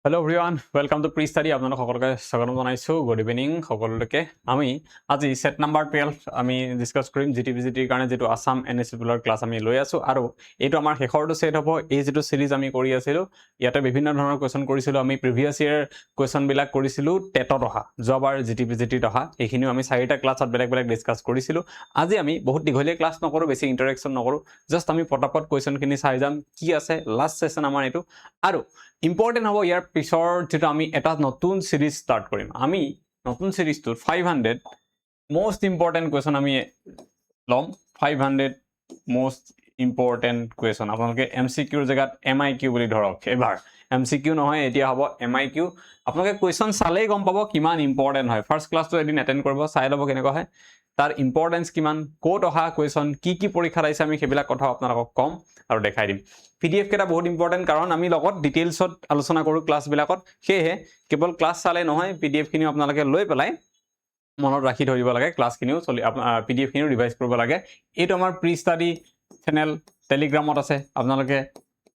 Hello everyone, welcome to pre-study. আপোনালোক সকলোকে স্বাগতম জনাইছো। গুড ইভিনিং সকলোকে। আমি আজি সেট নাম্বাৰ 12 আমি ডিসকাস কৰিম জিটিভিজিটিৰ কাৰণে যেটো আসাম এনএসপিলৰ ক্লাস আমি লৈ আছো আৰু এইটো আমাৰ শেষৰটো সেট হ'ব। এই যেটো সিৰিজ আমি কৰি আছিলো ইয়াতে বিভিন্ন ধৰণৰ কোৱেশ্চন কৰিছিলো। আমি প্ৰিভিয়াস ইয়াৰ কোৱেশ্চন বিলাক কৰিছিলো টেটত অহা জবাৰ জিটিভিজিটিত অহা। এইখিনিও আমি চাৰিটা ক্লাছত বেলেগ বেলেগ ডিসকাস কৰিছিলো। আজি আমি বহুত দীঘলীয়া ক্লাস নকৰো, বেছি ইন্টাৰেকশন নকৰো, জাস্ট আমি পটাপট কোৱেশ্চনখিনি চাই যাম কি আছে। লাষ্ট সেশন আমাৰ এইটো আৰু ইম্পৰ্টেন্ট হ'ব ইয়াৰ পিছৰ যেটো আমি এটা নতুন সিৰিজ স্টাৰ্ট কৰিম। আমি নতুন সিৰিজটো 500 মোস্ট ইম্পৰ্টেন্ট কোৱেশ্চন আমি লম। 500 মোস্ট ইম্পৰ্টেন্ট কোৱেশ্চন আপোনালোকে এমসিকিউৰ জায়গাত এমআইকিউ বুলি ধৰক। এবাৰ এমসিকিউ নহয়, এতিয়া হ'ব এমআইকিউ। আপোনালোকে কোৱেশ্চন চালেই গম পাব কিমান ইম্পৰ্টেন্ট হয়। ফাৰ্স্ট ক্লাসটো এদিন এটেন্ড কৰিব, চাই লব কেনেকুৱা হয়, তাৰ ইম্পৰ্টেন্স কিমান, কোত অহা কোৱেশ্চন কি পৰীক্ষা আহিছে, আমি সেইবিলাক কথা আপোনালোকক কম আৰু দেখাই দিম। পিডিএফ কেটা বহুত ইম্পৰ্টেন্ট, কাৰণ আমি লগত ডিটেইলছত আলোচনা কৰো ক্লাস বিলাকত। সেয়ে কেৱল ক্লাস চালে নহয়, পিডিএফ খিনি আপোনালোকে লৈ পেলাই মনত ৰাখি ধৰিব লাগে। ক্লাসখিনিও চলি পিডিএফ খিনিও ৰিভাইজ কৰিব লাগে। এইটো আমাৰ প্ৰি ষ্টাডি চেনেল টেলিগ্ৰামত আছে। আপোনালোকে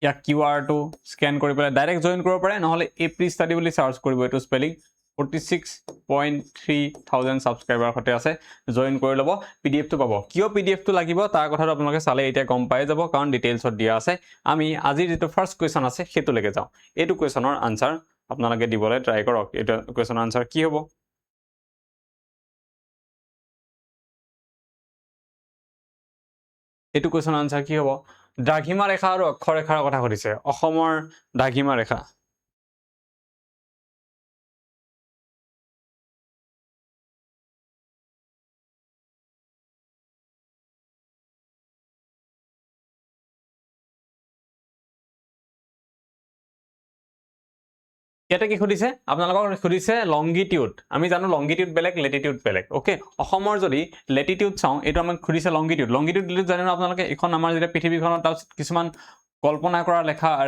ইয়াক কিউআৰ টো স্ক্যান কৰি পেলাই ডাইৰেক্ট জয়েন কৰিব পাৰে, নহলে এই প্ৰি ষ্টাডি বুলি সাৰ্চ কৰিব। এইটো স্পেলিং 46.3,000 সাবস্ক্ৰাইবাৰ হতে আছে, জয়েন কৰি লব। পিডিএফ টো পাব। কিয় পিডিএফ টো লাগিব তাৰ কথাটো আপোনালোকে চালে এতিয়া গম পাই যাব, কাৰণ ডিটেইলছত দিয়া আছে। আমি আজি যেটো ফাৰ্স্ট কোৱেশ্চন আছে হেতু লৈকে যাও। এইটো কোৱেশ্চনৰ আনসাৰ আপোনালোকে দিবলৈ ট্ৰাই কৰক। এটা কোৱেশ্চনৰ আনসাৰ কি হ'ব? এইটো কোৱেশ্চনৰ আনসাৰ কি হ'ব? দ্ৰাঘিমা ৰেখা আৰু অক্ষৰ ৰেখাৰ কথা সুধিছে। অসমৰ দ্ৰাঘিমা ৰেখা ইয়াতে কি সুধিছে? আপোনালোকক সুধিছে লংগিটিউড। আমি জানো লংগিটিউড বেলেগ, লেটিটিউড বেলেগ। ওকে, অসমৰ যদি লেটিটিউড চাও, এইটো আমাক সুধিছে লংগিটিউড। লংগিটিউড জানেন আপোনালোকে, এখন আমাৰ যেটা পৃথিৱীখনত কিছুমান কল্পনা কৰা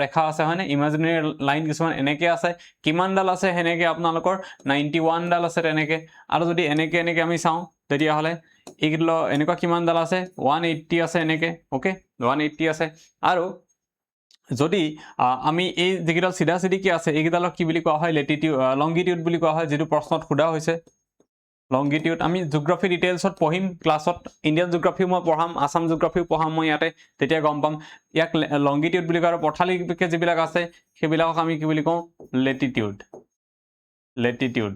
ৰেখা আছে, হয়নে? ইমাজিনাৰী লাইন কিছুমান এনেকে আছে। কিমান ডাল আছে? হেনেকে আপোনালোকৰ 91 ডাল আছে তেনেকে। আৰু যদি এনেকে আমি চাও, তেতিয়া হলে এইগুলো এনেকুৱা কিমান ডাল আছে? 180 আছে এনেকে। ওকে, 180 আছে। আৰু যদি আমি এই যেগিডাল সিধা সিধি কি আছে, এইগিডালক কি বুলি কোৱা হয়? লেটিটিউড, লংগিটিউড বুলি কোৱা হয়, যেটো প্ৰশ্নত সোধা হৈছে। লংগিটিউড আমি জিওগ্ৰাফি ডিটেইলছত পঢ়িম ক্লাছত। ইণ্ডিয়ান জিওগ্ৰাফি মই পঢ়াম, আসাম জিওগ্ৰাফিও পঢ়াম মই ইয়াতে, তেতিয়া গম পাম। ইয়াক লংগিটিউড বুলি কয়। আৰু পথালিকে যিবিলাক আছে সেইবিলাকক আমি কি বুলি কওঁ? লেটিটিউড। লেটিটিউড।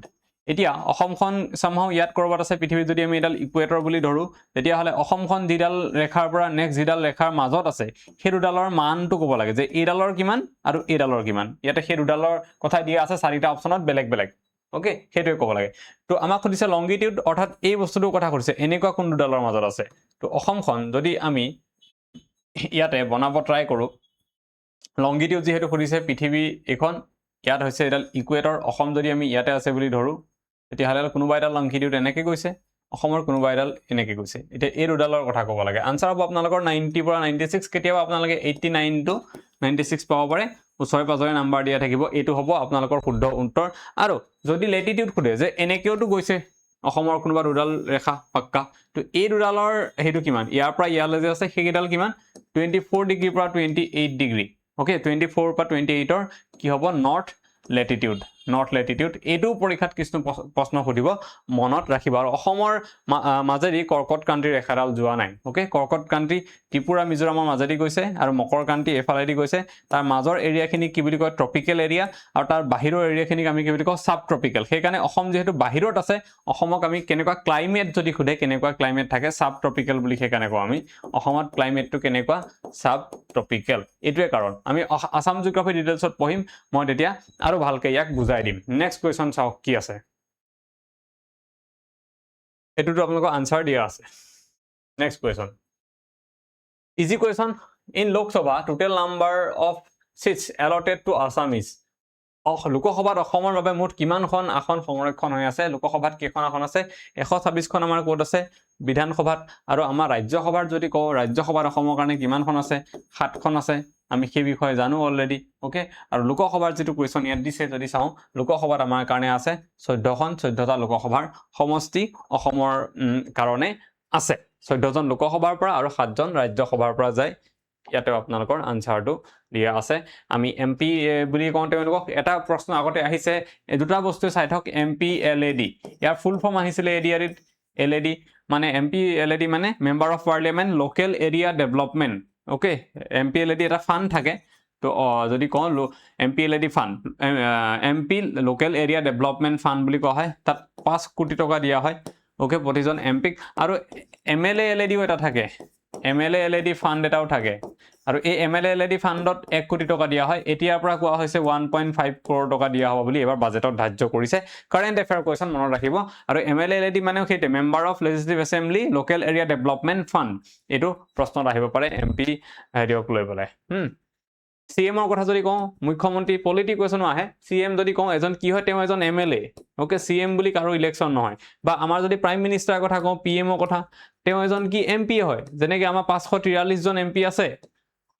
এতিয়া অসমখন সামহাও ইয়াত কৰবাত আছে পৃথিৱীত। যদি আমি এডাল ইকুৱেটৰ বুলি ধৰো, তেতিয়া হলে অসমখন যিডাল ৰেখাৰ পৰা নেক্সট যিডাল ৰেখাৰ মাজত আছে সেই দুডালৰ মানটো ক'ব লাগে, যে এইডালৰ কিমান আৰু এইডালৰ কিমান। ইয়াতে সেই দুডালৰ কথা দিয়া আছে চাৰিটা অপচনত বেলেগ বেলেগ। ওকে, সেইটোৱে ক'ব লাগে। তো আমাক সুধিছে লংগিটিউড, অৰ্থাৎ এই বস্তুটোৰ কথা সুধিছে, এনেকুৱা কোন দুডালৰ মাজত আছে। তো অসমখন যদি আমি ইয়াতে বনাব ট্ৰাই কৰো, লংগিটিউড যেহেতু সুধিছে, পৃথিৱী এখন ইয়াত হৈছে এডাল ইকুৱেটৰ। অসম যদি আমি ইয়াতে আছে বুলি ধৰো, তেতিয়াহ'লে কোনোবা এডাল লংগিটিউড এনেকে গৈছে, অসমৰ কোনোবা এডাল এনেকে গৈছে। এতিয়া এই দুডালৰ কথা ক'ব লাগে। আনসাৰ হ'ব আপোনালোকৰ 90 পৰা 96। কেতিয়াবা আপোনালোকে 89 to 96 পাব পাৰে। ওচৰে পাজৰে নাম্বাৰ দিয়া থাকিব। এইটো হ'ব আপোনালোকৰ শুদ্ধ উত্তৰ। আৰু যদি লেটিটিউড সোধে, যে এনেকেওতো গৈছে অসমৰ কোনোবা দুডাল ৰেখা পাক্কা, তো এই দুডালৰ হেতু কিমান? ইয়াৰ পৰা ইয়ালৈ যে আছে সেইকেইডাল কিমান? 24 ডিগ্ৰী পৰা 28 ডিগ্ৰী। ওকে, 24 পৰা 28 কি হ'ব? North Latitude. North Latitude. এইটো পৰীক্ষাত কিছু প্ৰশ্ন সুধিব, মনত ৰাখিবা। আৰু অসমৰ মাজেদি কৰ্কটক্ৰান্তি ৰেখাডাল যোৱা নাই। ওকে, কৰ্কটক্ৰান্তি ত্ৰিপুৰা মিজোৰামৰ মাজেদি গৈছে, আৰু মকৰক্ৰান্তি এফালেদি গৈছে। তাৰ মাজৰ এৰিয়াখিনি কি বুলি কয়? Tropical area. আৰু তাৰ বাহিৰৰ এৰিয়াখিনিক আমি কি বুলি কওঁ? Sub tropical. সেইকাৰণে অসম যেহেতু বাহিৰত আছে, অসমক আমি কেনেকুৱা ক্লাইমেট যদি সোধে, কেনেকুৱা ক্লাইমেট থাকে, সাব ট্ৰপিকেল বুলি সেইকাৰণে কওঁ আমি। অসমত ক্লাইমেটটো কেনেকুৱা? Sub tropical. এইটোৱে কাৰণ। আমি আসাম জিওগ্ৰাফি ডিটেইলছত পঢ়িম, মই তেতিয়া আৰু ভালকে ইয়াক বুজাই দিম। নেক্সট কোৱেশ্চন চাওক কি আছে। এটোতো আপোনালোকৰ আনসাৰ দিয়া আছে। Next question, easy question. In Lok Sabha total number of seats allotted to Assam is? লোকসভাত অসমৰ বাবে মুঠ কিমানখন আসন সংৰক্ষণ হৈ আছে? লোকসভাত কেইখন আসন আছে? 126খন আমাৰ ক'ত আছে? বিধানসভাত। আৰু আমাৰ ৰাজ্যসভাৰ যদি কওঁ, ৰাজ্যসভাত অসমৰ কাৰণে কিমানখন আছে? 7খন আছে। আমি সেই বিষয়ে জানো অলৰেডি। ওকে, আৰু লোকসভাৰ যেটো কোৱেশ্চন ইয়াত দিছে যদি চাওঁ, লোকসভাত আমাৰ কাৰণে আছে 14খন। 14টা লোকসভাৰ সমষ্টি অসমৰ কাৰণে আছে। 14জন লোকসভাৰ পৰা আৰু 7জন ৰাজ্যসভাৰ পৰা যায়। ইয়াতেও আপোনালোকৰ আনসাৰটো দিয়া আছে আমি এমপি বুলি কওঁ তেওঁলোকক এটা প্ৰশ্ন আগতে আহিছে এই দুটা বস্তু চাই থাকক এমপি এলএডি ইয়াৰ ফুল ফৰ্ম আহিছিলে এডিআৰইত এলএডি মানে এমপি এলএডি মানে member of parliament local area development okay MP LAD এটা ফান্ড থাকে তো যদি কওঁ MP LAD fund MP local area development fund বুলি কোৱা হয় তাত 5 কোটি টকা দিয়া হয় ওকে প্ৰতিজন এমপিক আৰু এমএলএ এলএডিও এটা থাকে এমএলএ এলএডি ফান্ড এটাও থাকে আৰু এই এমএলএ এলএডি ফান্ডত 1 কোটি টকা দিয়া হয় এতিয়াৰ পৰা কোৱা হৈছে 1.5 crore টকা দিয়া হ'ব বুলি এবাৰ বাজেটত ধাৰ্য কৰিছে কাৰেন্ট এফেয়াৰ কোৱেশ্চন মনত ৰাখিব আৰু এমএলএ এলএডি মানে হেতে member of legislative assembly local area development fund এটো প্ৰশ্নত আহিব পাৰে এমপি হেৰিওক লৈ পেলাই CM কথা যদি কওঁ মুখ্যমন্ত্ৰী পলিটিক কোৱেশ্চনো আহে CM যদি কওঁ এজন কি হয় তেওঁ এজন MLA ওকে CM বুলি কাৰো ইলেকশন নহয় বা আমাৰ যদি প্ৰাইম মিনিষ্টাৰৰ কথা কওঁ PM কথা তেওঁ এজন কি MP হয় যেনেকৈ আমাৰ 543 জন MP আছে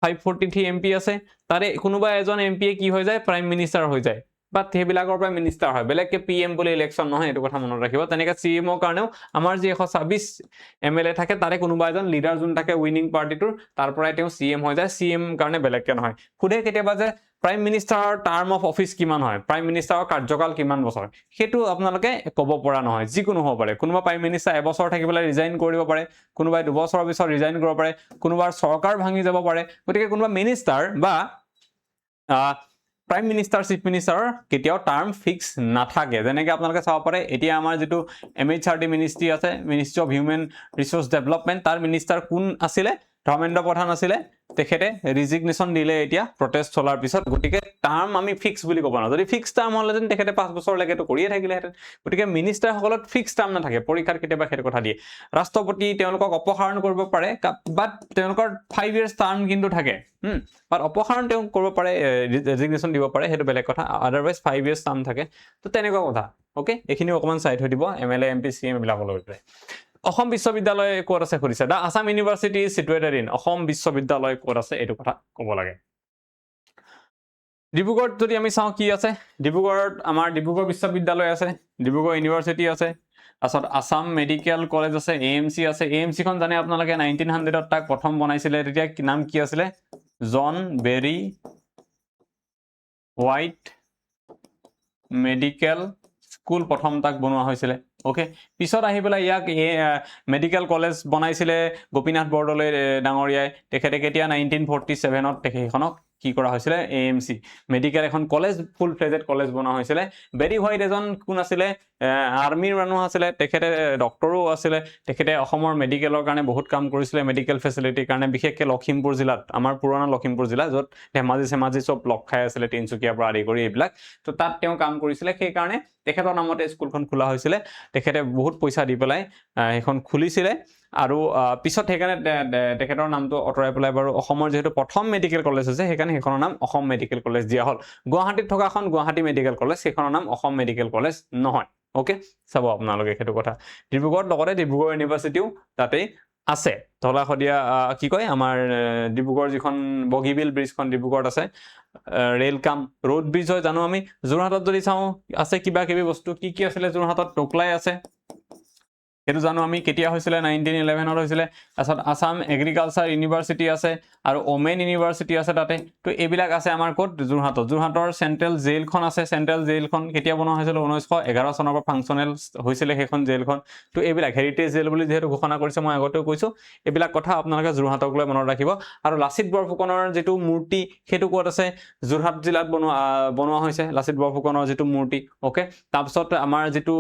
543 MP আছে তাৰে কোনোবা এজন MP কি হৈ যায় প্ৰাইম মিনিষ্টাৰ হৈ যায় বাট হেবিলাকৰ পৰা মিনিষ্টাৰ হয় বেলেগকে PM বুলি ইলেকশন নহয় এটো কথা মনত ৰাখিব তেনেকৈ CM কাৰণেও আমাৰ যি 126 MLA থাকে তাৰে কোনোবা এজন লিডাৰ যোন থাকে উইনিং পাৰ্টিটোৰ তাৰ পৰাই তেওঁ CM হৈ যায় CM কাৰণে বেলেগকে নহয় খুদে কেতিয়াবা যে প্ৰাইম মিনিষ্টাৰৰ টাৰ্ম অফ অফিস কিমান হয় প্ৰাইম মিনিষ্টাৰৰ কাৰ্যকাল কিমান বছৰ হেতু আপোনালোকে ক'ব পৰা নহয় যিকোনো হ'ব পাৰে কোনোবা প্ৰাইম মিনিষ্টাৰ এবছৰ থাকিবলৈ ৰিজাইন কৰিব পাৰে কোনোবাই 2 বছৰৰ পিছত ৰিজাইন কৰিব পাৰে কোনোবাৰ চৰকাৰ ভাঙি যাব পাৰে গতিকে কোনোবা মিনিষ্টাৰ বা প্ৰাইম মিনিষ্টাৰ চিফ মিনিষ্টাৰৰ কেতিয়াও টাৰ্ম ফিক্স নাথাকে যেনেকৈ আপোনালোকে চাব পাৰে এতিয়া আমাৰ যেটো MHRD মিনিষ্ট্ৰি আছে ministry of human resource development তাৰ মিনিষ্টাৰ কোন আছিলে ধৰ্মেন্দ্ৰ প্ৰধান আছিলে তেখেতে ৰিজিগনেশন দিলে এতিয়া প্ৰটেষ্ট চলাৰ পিছত গটিকে টাৰ্ম আমি ফিক্স বুলি ক'ব না যদি ফিক্স টাৰ্ম হলেন তেখেতে 5 বছৰ লৈকে তো কৰিয়ে থাকিলেহেঁতেন গটিকে মিনিষ্টাৰ সকলত ফিক্স টাৰ্ম নাথাকে পৰীক্ষাত কেতিয়াবা হেৰ কথা দিয়ে ৰাষ্ট্ৰপতি তেওঁলোকক অপসাৰণ কৰিব পাৰে বাট তেওঁলোকৰ 5 ইয়াৰ্স টাৰ্ম কিন্তু থাকে বাট অপসাৰণ তেওঁ কৰিব পাৰে ৰেজিগনেশন দিব পাৰে হেতু বেলেগ কথা আদাৰৱাইজ 5 ইয়াৰ্স টাৰ্ম থাকে তো তেনেকুৱা কথা ওকে এখিনি অকমান সাইড হৈ দিব MLA MP CM বিলাকলৈ অসম বিশ্ববিদ্যালয় ক'ত আছে খুলিছে দা আসাম ইউনিভাৰ্সিটি সিটুৱেটেড ইন অসম বিশ্ববিদ্যালয় ক'ত আছে এটো কথা ক'ব লাগে ডিব্ৰুগড়ত যদি আমি চাও কি আছে ডিব্ৰুগড়ত আমাৰ ডিব্ৰুগড় বিশ্ববিদ্যালয় আছে ডিব্ৰুগড় ইউনিভাৰ্সিটি আছে আসত আসাম মেডিকেল কলেজ আছে AMC আছে AMC খন জানে আপোনালোকে 1900 ত তাক প্ৰথম বনাইছিলে তেতিয়া নাম কি আছিল জন বেৰি হোৱাইট মেডিকেল স্কুল প্ৰথম তাক বনোৱা হৈছিল ওকে পিছত আহি পেলাই ইয়াক মেডিকেল কলেজ বনাইছিলে গোপীনাথ বৰদলৈ ডাঙৰীয়াই তেখেতে কেতিয়া 1947 ত তেখেতখনক কি কৰা হৈছিল AMC মেডিকেল এখন কলেজ ফুল ফ্লেজেড কলেজ বনোৱা হৈছিল বেৰি হোৱাইট এজন কোন আছিল আৰ্মিৰ মানুহ আছিল তেখেতে ডক্টৰো আছিল তেখেতে অসমৰ মেডিকেলৰ কাৰণে বহুত কাম কৰিছিল মেডিকেল ফেসিলিটিৰ কাৰণে বিশেষকৈ লখিমপুৰ জিলাত আমাৰ পুৰণা লখিমপুৰ জিলা যত ধেমাজি সব লক খাই আছিল তিনচুকীয়াৰ পৰা আদি কৰি এইবিলাক তো তাত তেওঁ কাম কৰিছিল সেই কাৰণে তেখেতৰ নামতে স্কুলখন খোলা হৈছিল তেখেতে বহুত পইচা দি পেলাই এখন খুলিছিল আৰু পিছত হেকানে তেখেতৰ নামটো অতৰাই পেলাই বাৰু অসমৰ যেহেতু প্ৰথম মেডিকেল কলেজ আছে হেকানে হেখনৰ নাম অসম মেডিকেল কলেজ দিয়া হল গুৱাহাটীত থকা এখন গুৱাহাটী মেডিকেল কলেজ হেখনৰ নাম অসম মেডিকেল কলেজ নহয় ওকে চাব আপোনালোকে হেতু কথা ডিব্ৰুগড়ত লগতে ডিব্ৰুগড় ইউনিভাৰ্সিটিও তাতে আছে ধলাখদিয়া কি কয় আমাৰ ডিব্ৰুগড় যিখন বগীবিল ব্ৰিজখন ডিব্ৰুগড়ত আছে ৰেল কাম ৰোড ব্ৰিজ হয় জানো আমি যোৰহাটত যদি চাও আছে কিবা কিবি বস্তু কি আছিল যোৰহাটত টকলাই আছে এটো জানো আমি কেতিয়া হৈছিল 1911 ত হৈছিল আসত আসাম এগ্ৰিকালচাৰ ইউনিভাৰ্সিটি আছে আৰু ওমেন ইউনিভাৰ্সিটি আছে তাতে তো এবিলাক আছে আমাৰ কোট যোৰহাটৰ সেন্ট্ৰেল জেলখন আছে সেন্ট্ৰেল জেলখন কেতিয়া বনোৱা হৈছিল 1911 চনৰ পৰা ফাংচনেল হৈছিল হেখন জেলখন তো এবিলাক হেৰিটেজ জেল বুলি যেহেতু ঘোষণা কৰিছে মই আগতেও কৈছো এবিলাক কথা আপোনালোকে যোৰহাটক লৈ মনত ৰাখিব আৰু লাচিত বৰফুকনৰ যেটো মূৰ্তি হেতু ক'ত আছে যোৰহাট জিলাত বনোৱা হৈছে লাচিত বৰফুকনৰ যেটো মূৰ্তি ওকে তাৰপিছত আমাৰ যেটো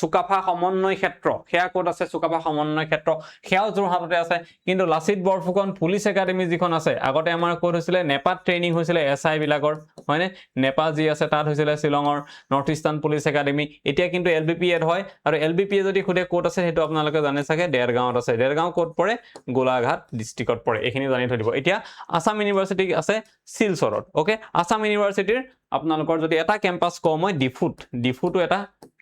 সুকাফা সমন্বয় ক্ষেত্ৰ হেয়া ক'ত আছে সুকাফা সমন্বয় ক্ষেত্ৰ হেয়াও যোৰহাটতে আছে কিন্তু লাচিত বৰফুকন পুলিশ একাডেমি যিখন আছে আগতে আমাৰ ক'ত হৈছিল নেপাত ট্ৰেইনিং হৈছিল SI বিলাকৰ হয়নে নেপা যি আছে তাত হৈছিল শিলঙৰ নৰ্থ ইষ্টাৰ্ণ পুলিশ একাডেমি এতিয়া কিন্তু LBPA হয় আৰু LBPA যদি খুদে ক'ত আছে হেতু আপোনালোকে জানে চাগে দেৰগাঁৱত আছে দেৰগাঁও ক'ত পৰে গোলাঘাট ডিস্ট্ৰিক্টত পৰে এখিনি জানি থৈ দিব এতিয়া আসাম ইউনিভাৰ্সিটি আছে শিলচৰত ওকে আসাম ইউনিভাৰ্সিটিৰ আপোনালোকৰ যদি এটা ক্যাম্পাস কম হয় ডিফুটো এটা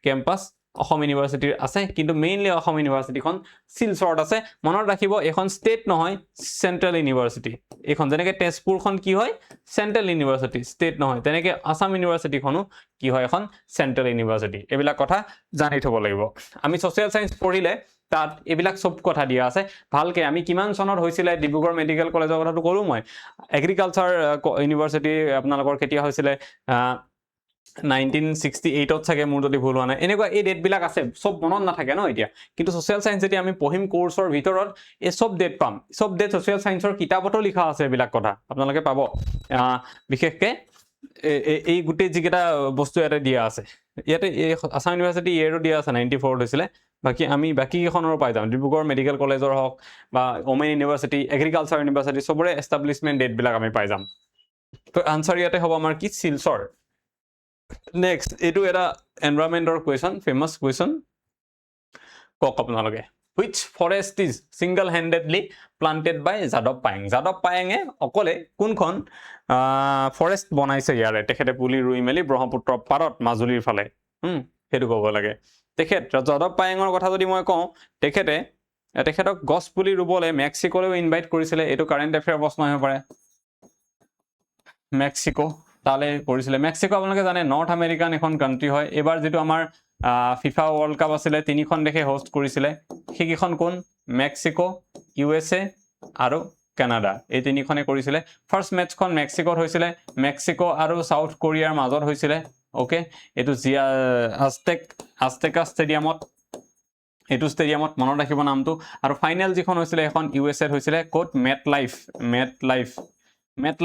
ক্যাম্পাস অসম ইউনিভাৰ্সিটিৰ আছে কিন্তু মেইনলি অসম ইউনিভাৰ্সিটিখন শিলচৰত আছে মনত ৰাখিব এখন ষ্টেট নহয় সেন্ট্ৰেল ইউনিভাৰ্সিটি এখন যেনেকৈ তেজপুৰখন কি হয় সেন্ট্ৰেল ইউনিভাৰ্সিটি ষ্টেট নহয় তেনেকৈ আসাম ইউনিভাৰ্সিটিখনো কি হয় এখন সেন্ট্ৰেল ইউনিভাৰ্সিটি এবিলাক কথা জানি থব লাগিব আমি সোশ্যাল সায়েন্স পঢ়িলে তাত এইবিলাক সব কথা দিয়া আছে ভালকে আমি কিমান চনত হৈছিলে ডিব্ৰুগড় মেডিকেল কলেজৰ কথাটো কলো মই এগ্ৰিকালচাৰ ইউনিভাৰ্চিটি আপোনালোকৰ কেতিয়া হৈছিলে 1968 চাগে মোৰ যদি ভুল হোৱা নাই এনেকুৱা এই ডেট বিলাক আছে সব মনত নাথাকে ন এতিয়া কিন্তু সোশ্যাল সায়েন্স যেতিয়া আমি পঢ়িম কোৰ্সৰ ভিতৰত এই সব ডেট পাম সব ডেট সোশ্যাল সায়েন্সৰ কিতাপতো লিখা আছে এইবিলাক কথা আপোনালোকে পাব বিশেষকে এই গুটে যিকেইটা বস্তু ইয়াতে দিয়া আছে ইয়াতে আসাম ইউনিভাৰ্চিটি ইয়েৰো দিয়া আছে 94 হৈছিলে বাকি আমি বাকি কেইখনৰ পাই যাম ডিব্ৰুগড় মেডিকেল কলেজৰ হওক বা ওমেন ইউনিভাৰ্চিটি এগ্ৰিকালচাৰ ইউনিভাৰ্চিটি সবৰে এষ্টাব্লিশমেন্ট ডেট বিলাক আমি পাই যাম তো আনসাৰ ইয়াতে হ'ব আমাৰ কি শিলচৰ নেক্সট এইটো এটা এনভাইৰনমেন্টৰ কোৱেশ্চন ফেমাস কোৱেশ্চন কক আপোনালোকে which forest is single handedly planted by Yadav পায়েঙে অকলে কোনখন ফৰেষ্ট বনাইছে ইয়াৰে তেখেতে পুলি ৰুই মেলি ব্ৰহ্মপুত্ৰ পাৰত মাজুলীৰ ফালে হেতু ক'ব লাগে তেখেত যাদৱ পায়েঙৰ কথা যদি মই কওঁ তেখেতক গছ পুলি ৰুবলৈ মেক্সিকোলৈ ইনভাইট কৰিছিলে এইটো কাৰেন্ট এফেয়াৰ প্ৰশ্ন আহিব পাৰে মেক্সিকো তালে কৰিছিলে মেক্সিকো আপোনালোকে জানে নৰ্থ আমেৰিকান এখন কান্ট্ৰি হয় এবাৰ যেটো আমাৰ ফিফা ওয়াৰ্ল্ড কাপ আছিলে তিনিখন দেশে হোস্ট কৰিছিলে সেইখন কোন মেক্সিকো ইউএসএ আৰু কানাডা এই তিনিখনে কৰিছিলে ফাৰ্স্ট মেচখন মেক্সিকোত হৈছিলে মেক্সিকো আৰু সাউথ কোৰিয়াৰ মাজত হৈছিলে ওকে এটো আজটেকা ষ্টেডিয়ামত এটো ষ্টেডিয়ামত মনত ৰাখিব নামটো আৰু ফাইনাল যিখন হৈছিলে এখন ইউএসএ হৈছিলে কোট মেট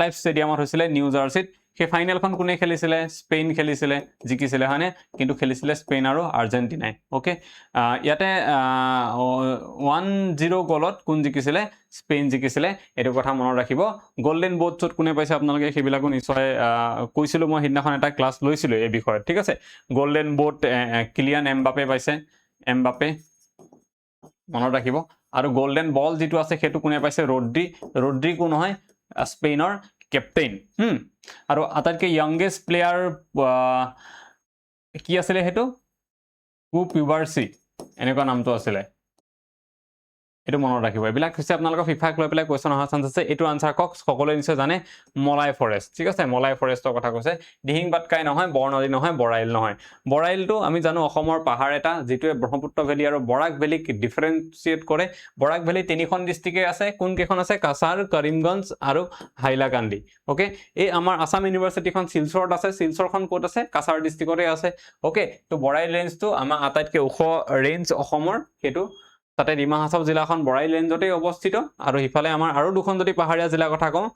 লাইফ ষ্টেডিয়ামত হৈছিলে নিউ জাৰ্চিত সেই ফাইনালখন কোনে খেলিছিলে স্পেইন খেলিছিলে জিকিছিলে হয়নে কিন্তু খেলিছিলে স্পেইন আৰু আৰ্জেন্টিনাই ওকে ইয়াতে 1-0 গলত কোন জিকিছিলে স্পেইন জিকিছিলে এটো কথা মনত ৰাখিব গোল্ডেন বুটছত কোনে পাইছে আপোনালোকে সেইবিলাকো নিশ্চয় কৈছিলো মই হিদিনাখন এটা ক্লাস লৈছিলো এই বিষয়ত ঠিক আছে গোল্ডেন বুট কিলিয়ান এমবাপে পাইছে এমবাপে মনত ৰাখিব আৰু গোল্ডেন বল যেটো আছে হেতু কোনে পাইছে ৰদ্ৰি কোন হয় স্পেইনৰ কেপ্টেইন আৰু আটাইতকৈ ইয়াংগেষ্ট প্লেয়াৰ কি আছিলে হেতু কুপিবাৰ্সি এনেকুৱা নামটো আছিলে এটো মনত ৰাখিব এবিলাক হৈছে আপোনালোকৰ ফিফাক লৈ পেলাই কোৱেশ্চন অহা চান্স আছে এটো আনসাৰ কক সকলোৱে নিশ্চয় জানে মলাই ফৰেষ্ট ঠিক আছে মলাই ফৰেষ্টৰ কথা কৈছে দিহিং পাটকাই নহয় বৰনদী নহয় বৰাইল নহয় বৰাইলটো আমি জানো অসমৰ পাহাৰ এটা যেটোৱে ব্ৰহ্মপুত্ৰ ভেলী আৰু বৰাক ভেলীক ডিফাৰেন্সিয়েট কৰে বৰাক ভেলী তিনিখন ডিস্ট্ৰিক্টে আছে কোন কেখন আছে কাছাৰ কৰিমগঞ্জ আৰু হাইলাকান্দি ওকে এই আমাৰ আসাম ইউনিভাৰ্চিটিখন শিলচৰত আছে শিলচৰখন ক'ত আছে কাছাৰ ডিস্ট্ৰিক্টতে আছে ওকে তো বৰাইল ৰেঞ্জটো আমাৰ আটাইতকৈ ওখ ৰেঞ্জ অসমৰ হেতু তাতে ডিমা হাছাও জিলাখন বৰাইল ৰেঞ্জতে অৱস্থিত আৰু হিফালে আমাৰ আৰু দুখন যদি পাহাৰীয়া জিলা কথা কওঁ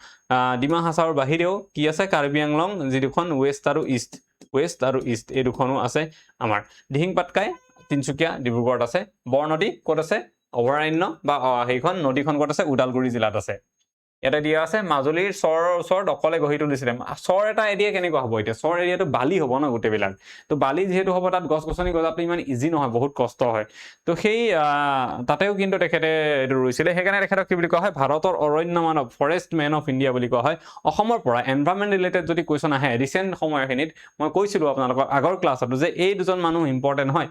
ডিমা হাছাওৰ বাহিৰেও কি আছে কাৰ্বি আংলং যি দুখন ওয়েস্ট আৰু ইষ্ট এই দুখনো আছে আমাৰ দিহিং পাটকাই তিনচুকীয়া ডিব্ৰুগড়ত আছে বৰনদী ক'ত আছে অভয়াৰণ্য বা সেইখন নদীখন ক'ত আছে উদালগুৰি জিলাত আছে এটা দিয়া আছে মাজুলীৰ চৰৰ ওচৰত অকলে গঢ়ি তুলিছিলে চৰ এটা এৰিয়া কেনেকুৱা হ'ব এতিয়া চৰ এৰিয়াটো বালি হ'ব ন গোটেইবিলাক তো বালি যেহেতু হ'ব তাত গছ গছনি গজাটো ইমান ইজি নহয় বহুত কষ্ট হয় তো সেই তাতেও কিন্তু তেখেতে এইটো ৰুইছিলে সেইকাৰণে তেখেতক কি বুলি কোৱা হয় ভাৰতৰ অৰণ্য মানৱ ফৰেষ্ট মেন অফ ইণ্ডিয়া বুলি কোৱা হয় অসমৰ পৰা এনভাইৰনমেন্ট ৰিলেটেড যদি কোৱেশ্চন আহে ৰিসেন্ট সময়খিনিত মই কৈছিলো আপোনালোকৰ আগৰ ক্লাছত যে এই দুজন মানুহ ইম্পৰ্টেন্ট হয়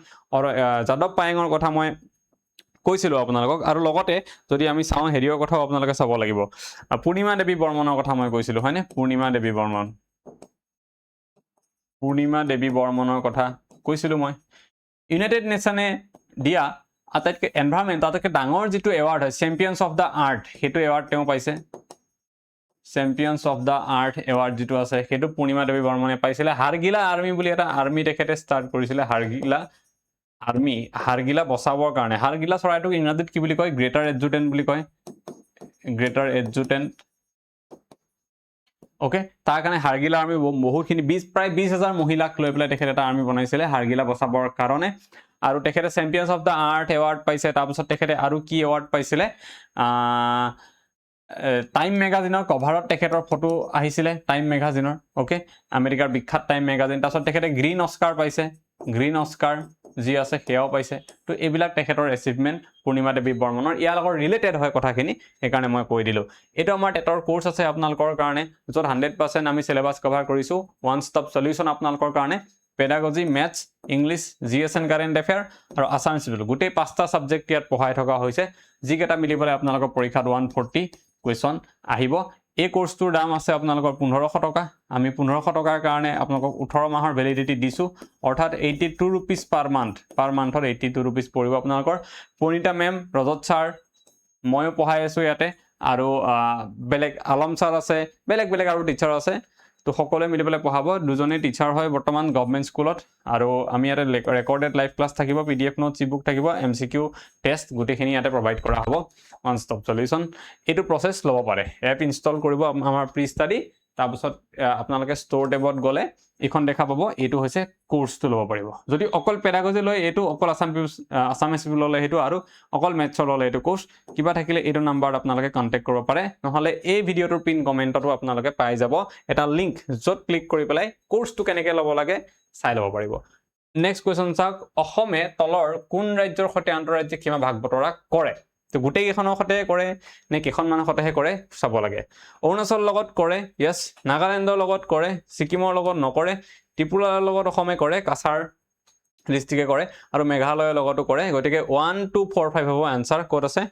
যাদৱ পায়েঙৰ কথা মই কৈছিলো আপোনালোকক আৰু লগতে যদি আমি চাও হেৰিৰ কথাও আপোনালোকে চাব লাগিব পূৰ্ণিমা দেৱী বৰ্মনৰ কথা মই কৈছিলো হয়নে পূৰ্ণিমা দেৱী বৰ্মনৰ কথা কৈছিলো মই ইউনাইটেড নেশনে দিয়া আটাইতকৈ এনভাইৰনমেন্ট আটাইতকৈ ডাঙৰ যেটো এৱাৰ্ড হয় চেম্পিয়নছ অফ দা আৰ্থ হেতু এৱাৰ্ড তেওঁ পাইছে champions of the earth award যেটো আছে হেতু পূৰ্ণিমা দেৱী বৰ্মনে পাইছিলে হাৰগিলা আৰ্মি বুলি এটা আৰ্মি তেখেতে ষ্টাৰ্ট কৰিছিলে হাৰগিলা বচাবৰ কাৰণে হাৰগিলা চৰাইটোক ইংৰাজীত কি বুলি কয় গ্ৰেটাৰ এডজুটেন্ট বুলি কয় ওকে তাৰ কাৰণে হাৰগিলা আৰ্মি বহুতখিনি প্ৰায় 20,000 মহিলাক লৈ পেলাই তেখেতে এটা আৰ্মি বনাইছিলে হাৰগিলা বচাবৰ কাৰণে আৰু তেখেতে champions of the earth award পাইছে তাৰপিছত তেখেতে আৰু কি এৱাৰ্ড পাইছিলে টাইম মেগাজিনৰ কভাৰত তেখেতৰ ফটো আহিছিলে টাইম মেগাজিনৰ ওকে আমেৰিকাৰ বিখ্যাত টাইম মেগাজিন তাৰপিছত তেখেতে গ্ৰীণ অস্কাৰ পাইছে গ্ৰীণ অস্কাৰ যি আছে সেয়াও পাইছে তো এইবিলাক তেখেতৰ এচিভমেন্ট পূৰ্ণিমা দেৱী বৰ্মনৰ ইয়াৰ লগত ৰিলেটেড হয় কথাখিনি সেইকাৰণে মই কৈ দিলো এটা আমাৰ টেটৰ কোৰ্স আছে আপোনালোকৰ কাৰণে যত 100% আমি সিলেবাস কভাৰ কৰিছো ওয়ান ষ্টপ সলিউশন আপোনালোকৰ কাৰণে pedagogy maths English GS and current affair আৰু আছামিজ গোটেই পাঁচটা সাবজেক্ট ইয়াত পঢ়াই থকা হৈছে যিকেইটা মিলিবলৈ আপোনালোকৰ পৰীক্ষাত 140 কুৱেশ্যন আহিব এই কোৰ্সটোৰ দাম আছে আপোনালোকৰ 1500 টকা আমি 1500 টকাৰ কাৰণে আপোনালোকক 18 মাহৰ ভ্যালিডিটি দিছো অৰ্থাৎ 82 rupees per month ৰ 82 rupees পৰিব আপোনালোকৰ পনিতা মেম ৰজত ছাৰ ময়ো পঢ়াই আছো ইয়াতে আৰু বেলেগ আলম ছাৰ আছে বেলেগ আৰু টিচাৰ আছে তো সকলোৱে মিলি পেলাই পঢ়াব দুজনে টিচাৰ হয় বৰ্তমান গভৰ্ণমেণ্ট স্কুলত আৰু আমি ইয়াতে ৰেকৰ্ডেড লাইভ ক্লাছ থাকিব পিডিএফ নোটছ ইবুক থাকিব এমসিকিউ টেষ্ট গোটেইখিনি ইয়াতে প্ৰভাইড কৰা হ'ব ওৱান ষ্টপ সলিউশন এইটো প্ৰসেস ল'ব পাৰে এপ ইনষ্টল কৰিব আমাৰ প্ৰি ষ্টাডি তাৰপিছত আপোনালোকে ষ্ট'ৰ টেবত গ'লে এখন দেখা পাব এইটো হৈছে কোৰ্সটো ল'ব পাৰিব যদি অকল পেডাগজি লয় এইটো অকল আসামিজ ললে সেইটো আৰু অকল মেথছৰ ললে এইটো কোৰ্স কিবা থাকিলে এইটো নাম্বাৰত আপোনালোকে কন্টাক্ট কৰিব পাৰে নহলে এই ভিডিওটোৰ পিন কমেন্টতো আপোনালোকে পাই যাব এটা লিংক য'ত ক্লিক কৰি পেলাই কোৰ্সটো কেনেকৈ ল'ব লাগে চাই ল'ব পাৰিব নেক্সট কোৱেশ্চন চাওক অসমে তলৰ কোন ৰাজ্যৰ সৈতে আন্তঃৰাজ্যিক সীমা ভাগ বতৰা কৰে তো গোটেই কেইখনৰ সৈতে কৰে নে কেইখনমানৰ সৈতেহে কৰে চাব লাগে অৰুণাচলৰ লগত কৰে ইয়েস নাগালেণ্ডৰ লগত কৰে সিকিমৰ লগত নকৰে ত্ৰিপুৰাৰ লগত অসমে কৰে কাছাৰ ডিস্ট্ৰিক্টে কৰে আৰু মেঘালয়ৰ লগতো কৰে গতিকে 1 2 4 5 হ'ব আনসাৰ কোড আছে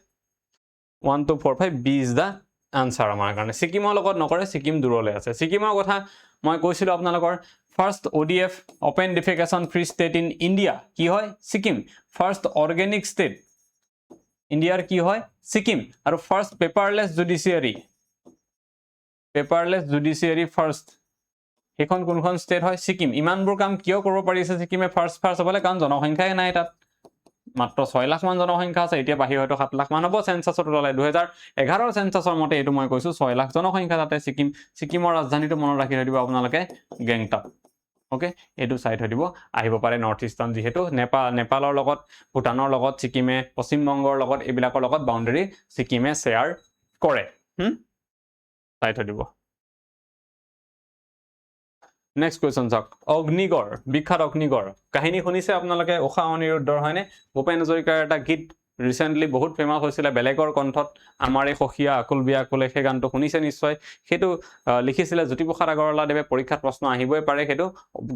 1 2 4 5 বি ইজ দা আনসাৰ আমাৰ কাৰণে সিকিমৰ লগত নকৰে সিকিম দূৰলৈ আছে সিকিমৰ কথা মই কৈছিলো আপোনালোকৰ first ODF open defecation free state in India কি হয় সিকিম ফাৰ্স্ট অৰ্গেনিক ষ্টেট ইণ্ডিয়াৰ কি হয় সিকিম আৰু ফাৰ্স্ট পেপাৰলেছ জুডিচিয়াৰী ফাৰ্স্ট হেখন কোনখন ষ্টেট হয় সিকিম ইমানবোৰ কাম কিয় কৰিব পাৰিছে সিকিমে ফাৰ্স্ট হ'বলে কাৰণ জনসংখ্যাই নাই তাত মাত্ৰ 6 লাখ মান জনসংখ্যা আছে এতিয়া বাহি হয়তো 7 লাখ মান হ'ব সেন্সাসত ওলালে 2011 সেন্সাসৰ মতে এইটো মই কৈছো 6 লাখ জনসংখ্যা তাতে সিকিমৰ ৰাজধানীটো মনত ৰাখি থৈ দিব আপোনালোকে গেংটক ওকে এইটো চাই থৈ দিব আহিব পাৰে নৰ্থ ইষ্টাৰ্ণ যেহেতু নেপালৰ লগত ভুটানৰ লগত সিকিমে পশ্চিম বংগৰ লগত এইবিলাকৰ লগত বাউণ্ডাৰী সিকিমে শেয়াৰ কৰে চাই থৈ দিব নেক্সট কোৱেশ্চন চাওক অগ্নিগড় বিখ্যাত অগ্নিগড় কাহিনী শুনিছে আপোনালোকে উষা অনিৰুদ্ধৰ হয়নে ভূপেন হাজৰিকাৰ এটা গীত ৰিসেন্টলি বহুত ফেমাস হৈছিল বেলেগৰ কণ্ঠত আমাৰে সখিয়া আকুল বিয়া কোলে সেই গানটো শুনিছে নিশ্চয় সেইটো লিখিছিলে জ্যোতিপ্ৰসাদ আগৰৱালাদেৱে পৰীক্ষাত প্ৰশ্ন আহিবই পাৰে সেইটো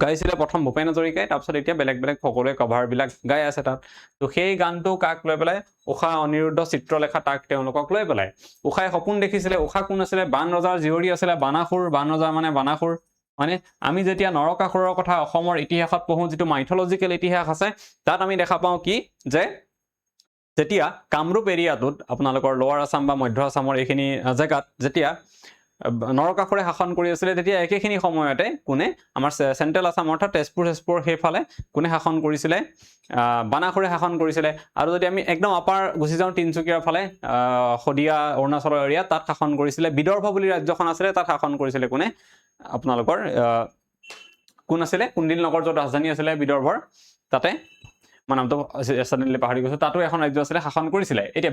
গাইছিলে প্ৰথম ভূপেন হাজৰিকাই তাৰপিছত এতিয়া বেলেগ সকলোৱে কভাৰ বিলাক গাই আছে তাত তো সেই গানটো কাক লৈ পেলাই উষা অনিৰুদ্ধ চিত্ৰলেখা তাক তেওঁলোকক লৈ পেলাই উষাই সপোন দেখিছিলে উষা কোন আছিলে বান ৰজাৰ জীয়ৰী আছিলে বানাসুৰ বান ৰজা মানে বানাসুৰ মানে আমি যেতিয়া নৰকাসুৰৰ কথা অসমৰ ইতিহাসত পঢ়ো যেটো মাইথলজিক্যাল ইতিহাস আছে তাত আমি দেখা পাওঁ কি যে যেতিয়া কামৰূপ এৰিয়াটোত আপোনালোকৰ লোৱাৰ আসাম বা মধ্য আসামৰ এইখিনি জায়গাত যেতিয়া নৰকাসুৰে শাসন কৰি আছিল তেতিয়া একেখিনি সময়তে কোনে আমাৰ সেন্ট্ৰেল আসাম অৰ্থাৎ তেজপুৰ হেফালে কোনে শাসন কৰিছিল বানাসুৰে শাসন কৰিছিল আৰু যদি আমি একদম আপাৰ গুছি যাওঁ তিনচুকীয়াৰ ফালে খদিয়া অৰুণাচলৰ এৰিয়া তাত শাসন কৰিছিল বিদৰ্ভ বুলি ৰাজ্যখন আছিল তাত শাসন কৰিছিল কোনে আপোনালোকৰ কোন আছিল কুণ্ডিল নগৰ য'ত ৰাজধানী আছিল বিদৰ্ভৰ তাতে নামটো সডেনলি পাহৰি গৈছো তাতো এখন ৰাজ্য আছিল শাসন কৰিছিল এতিয়া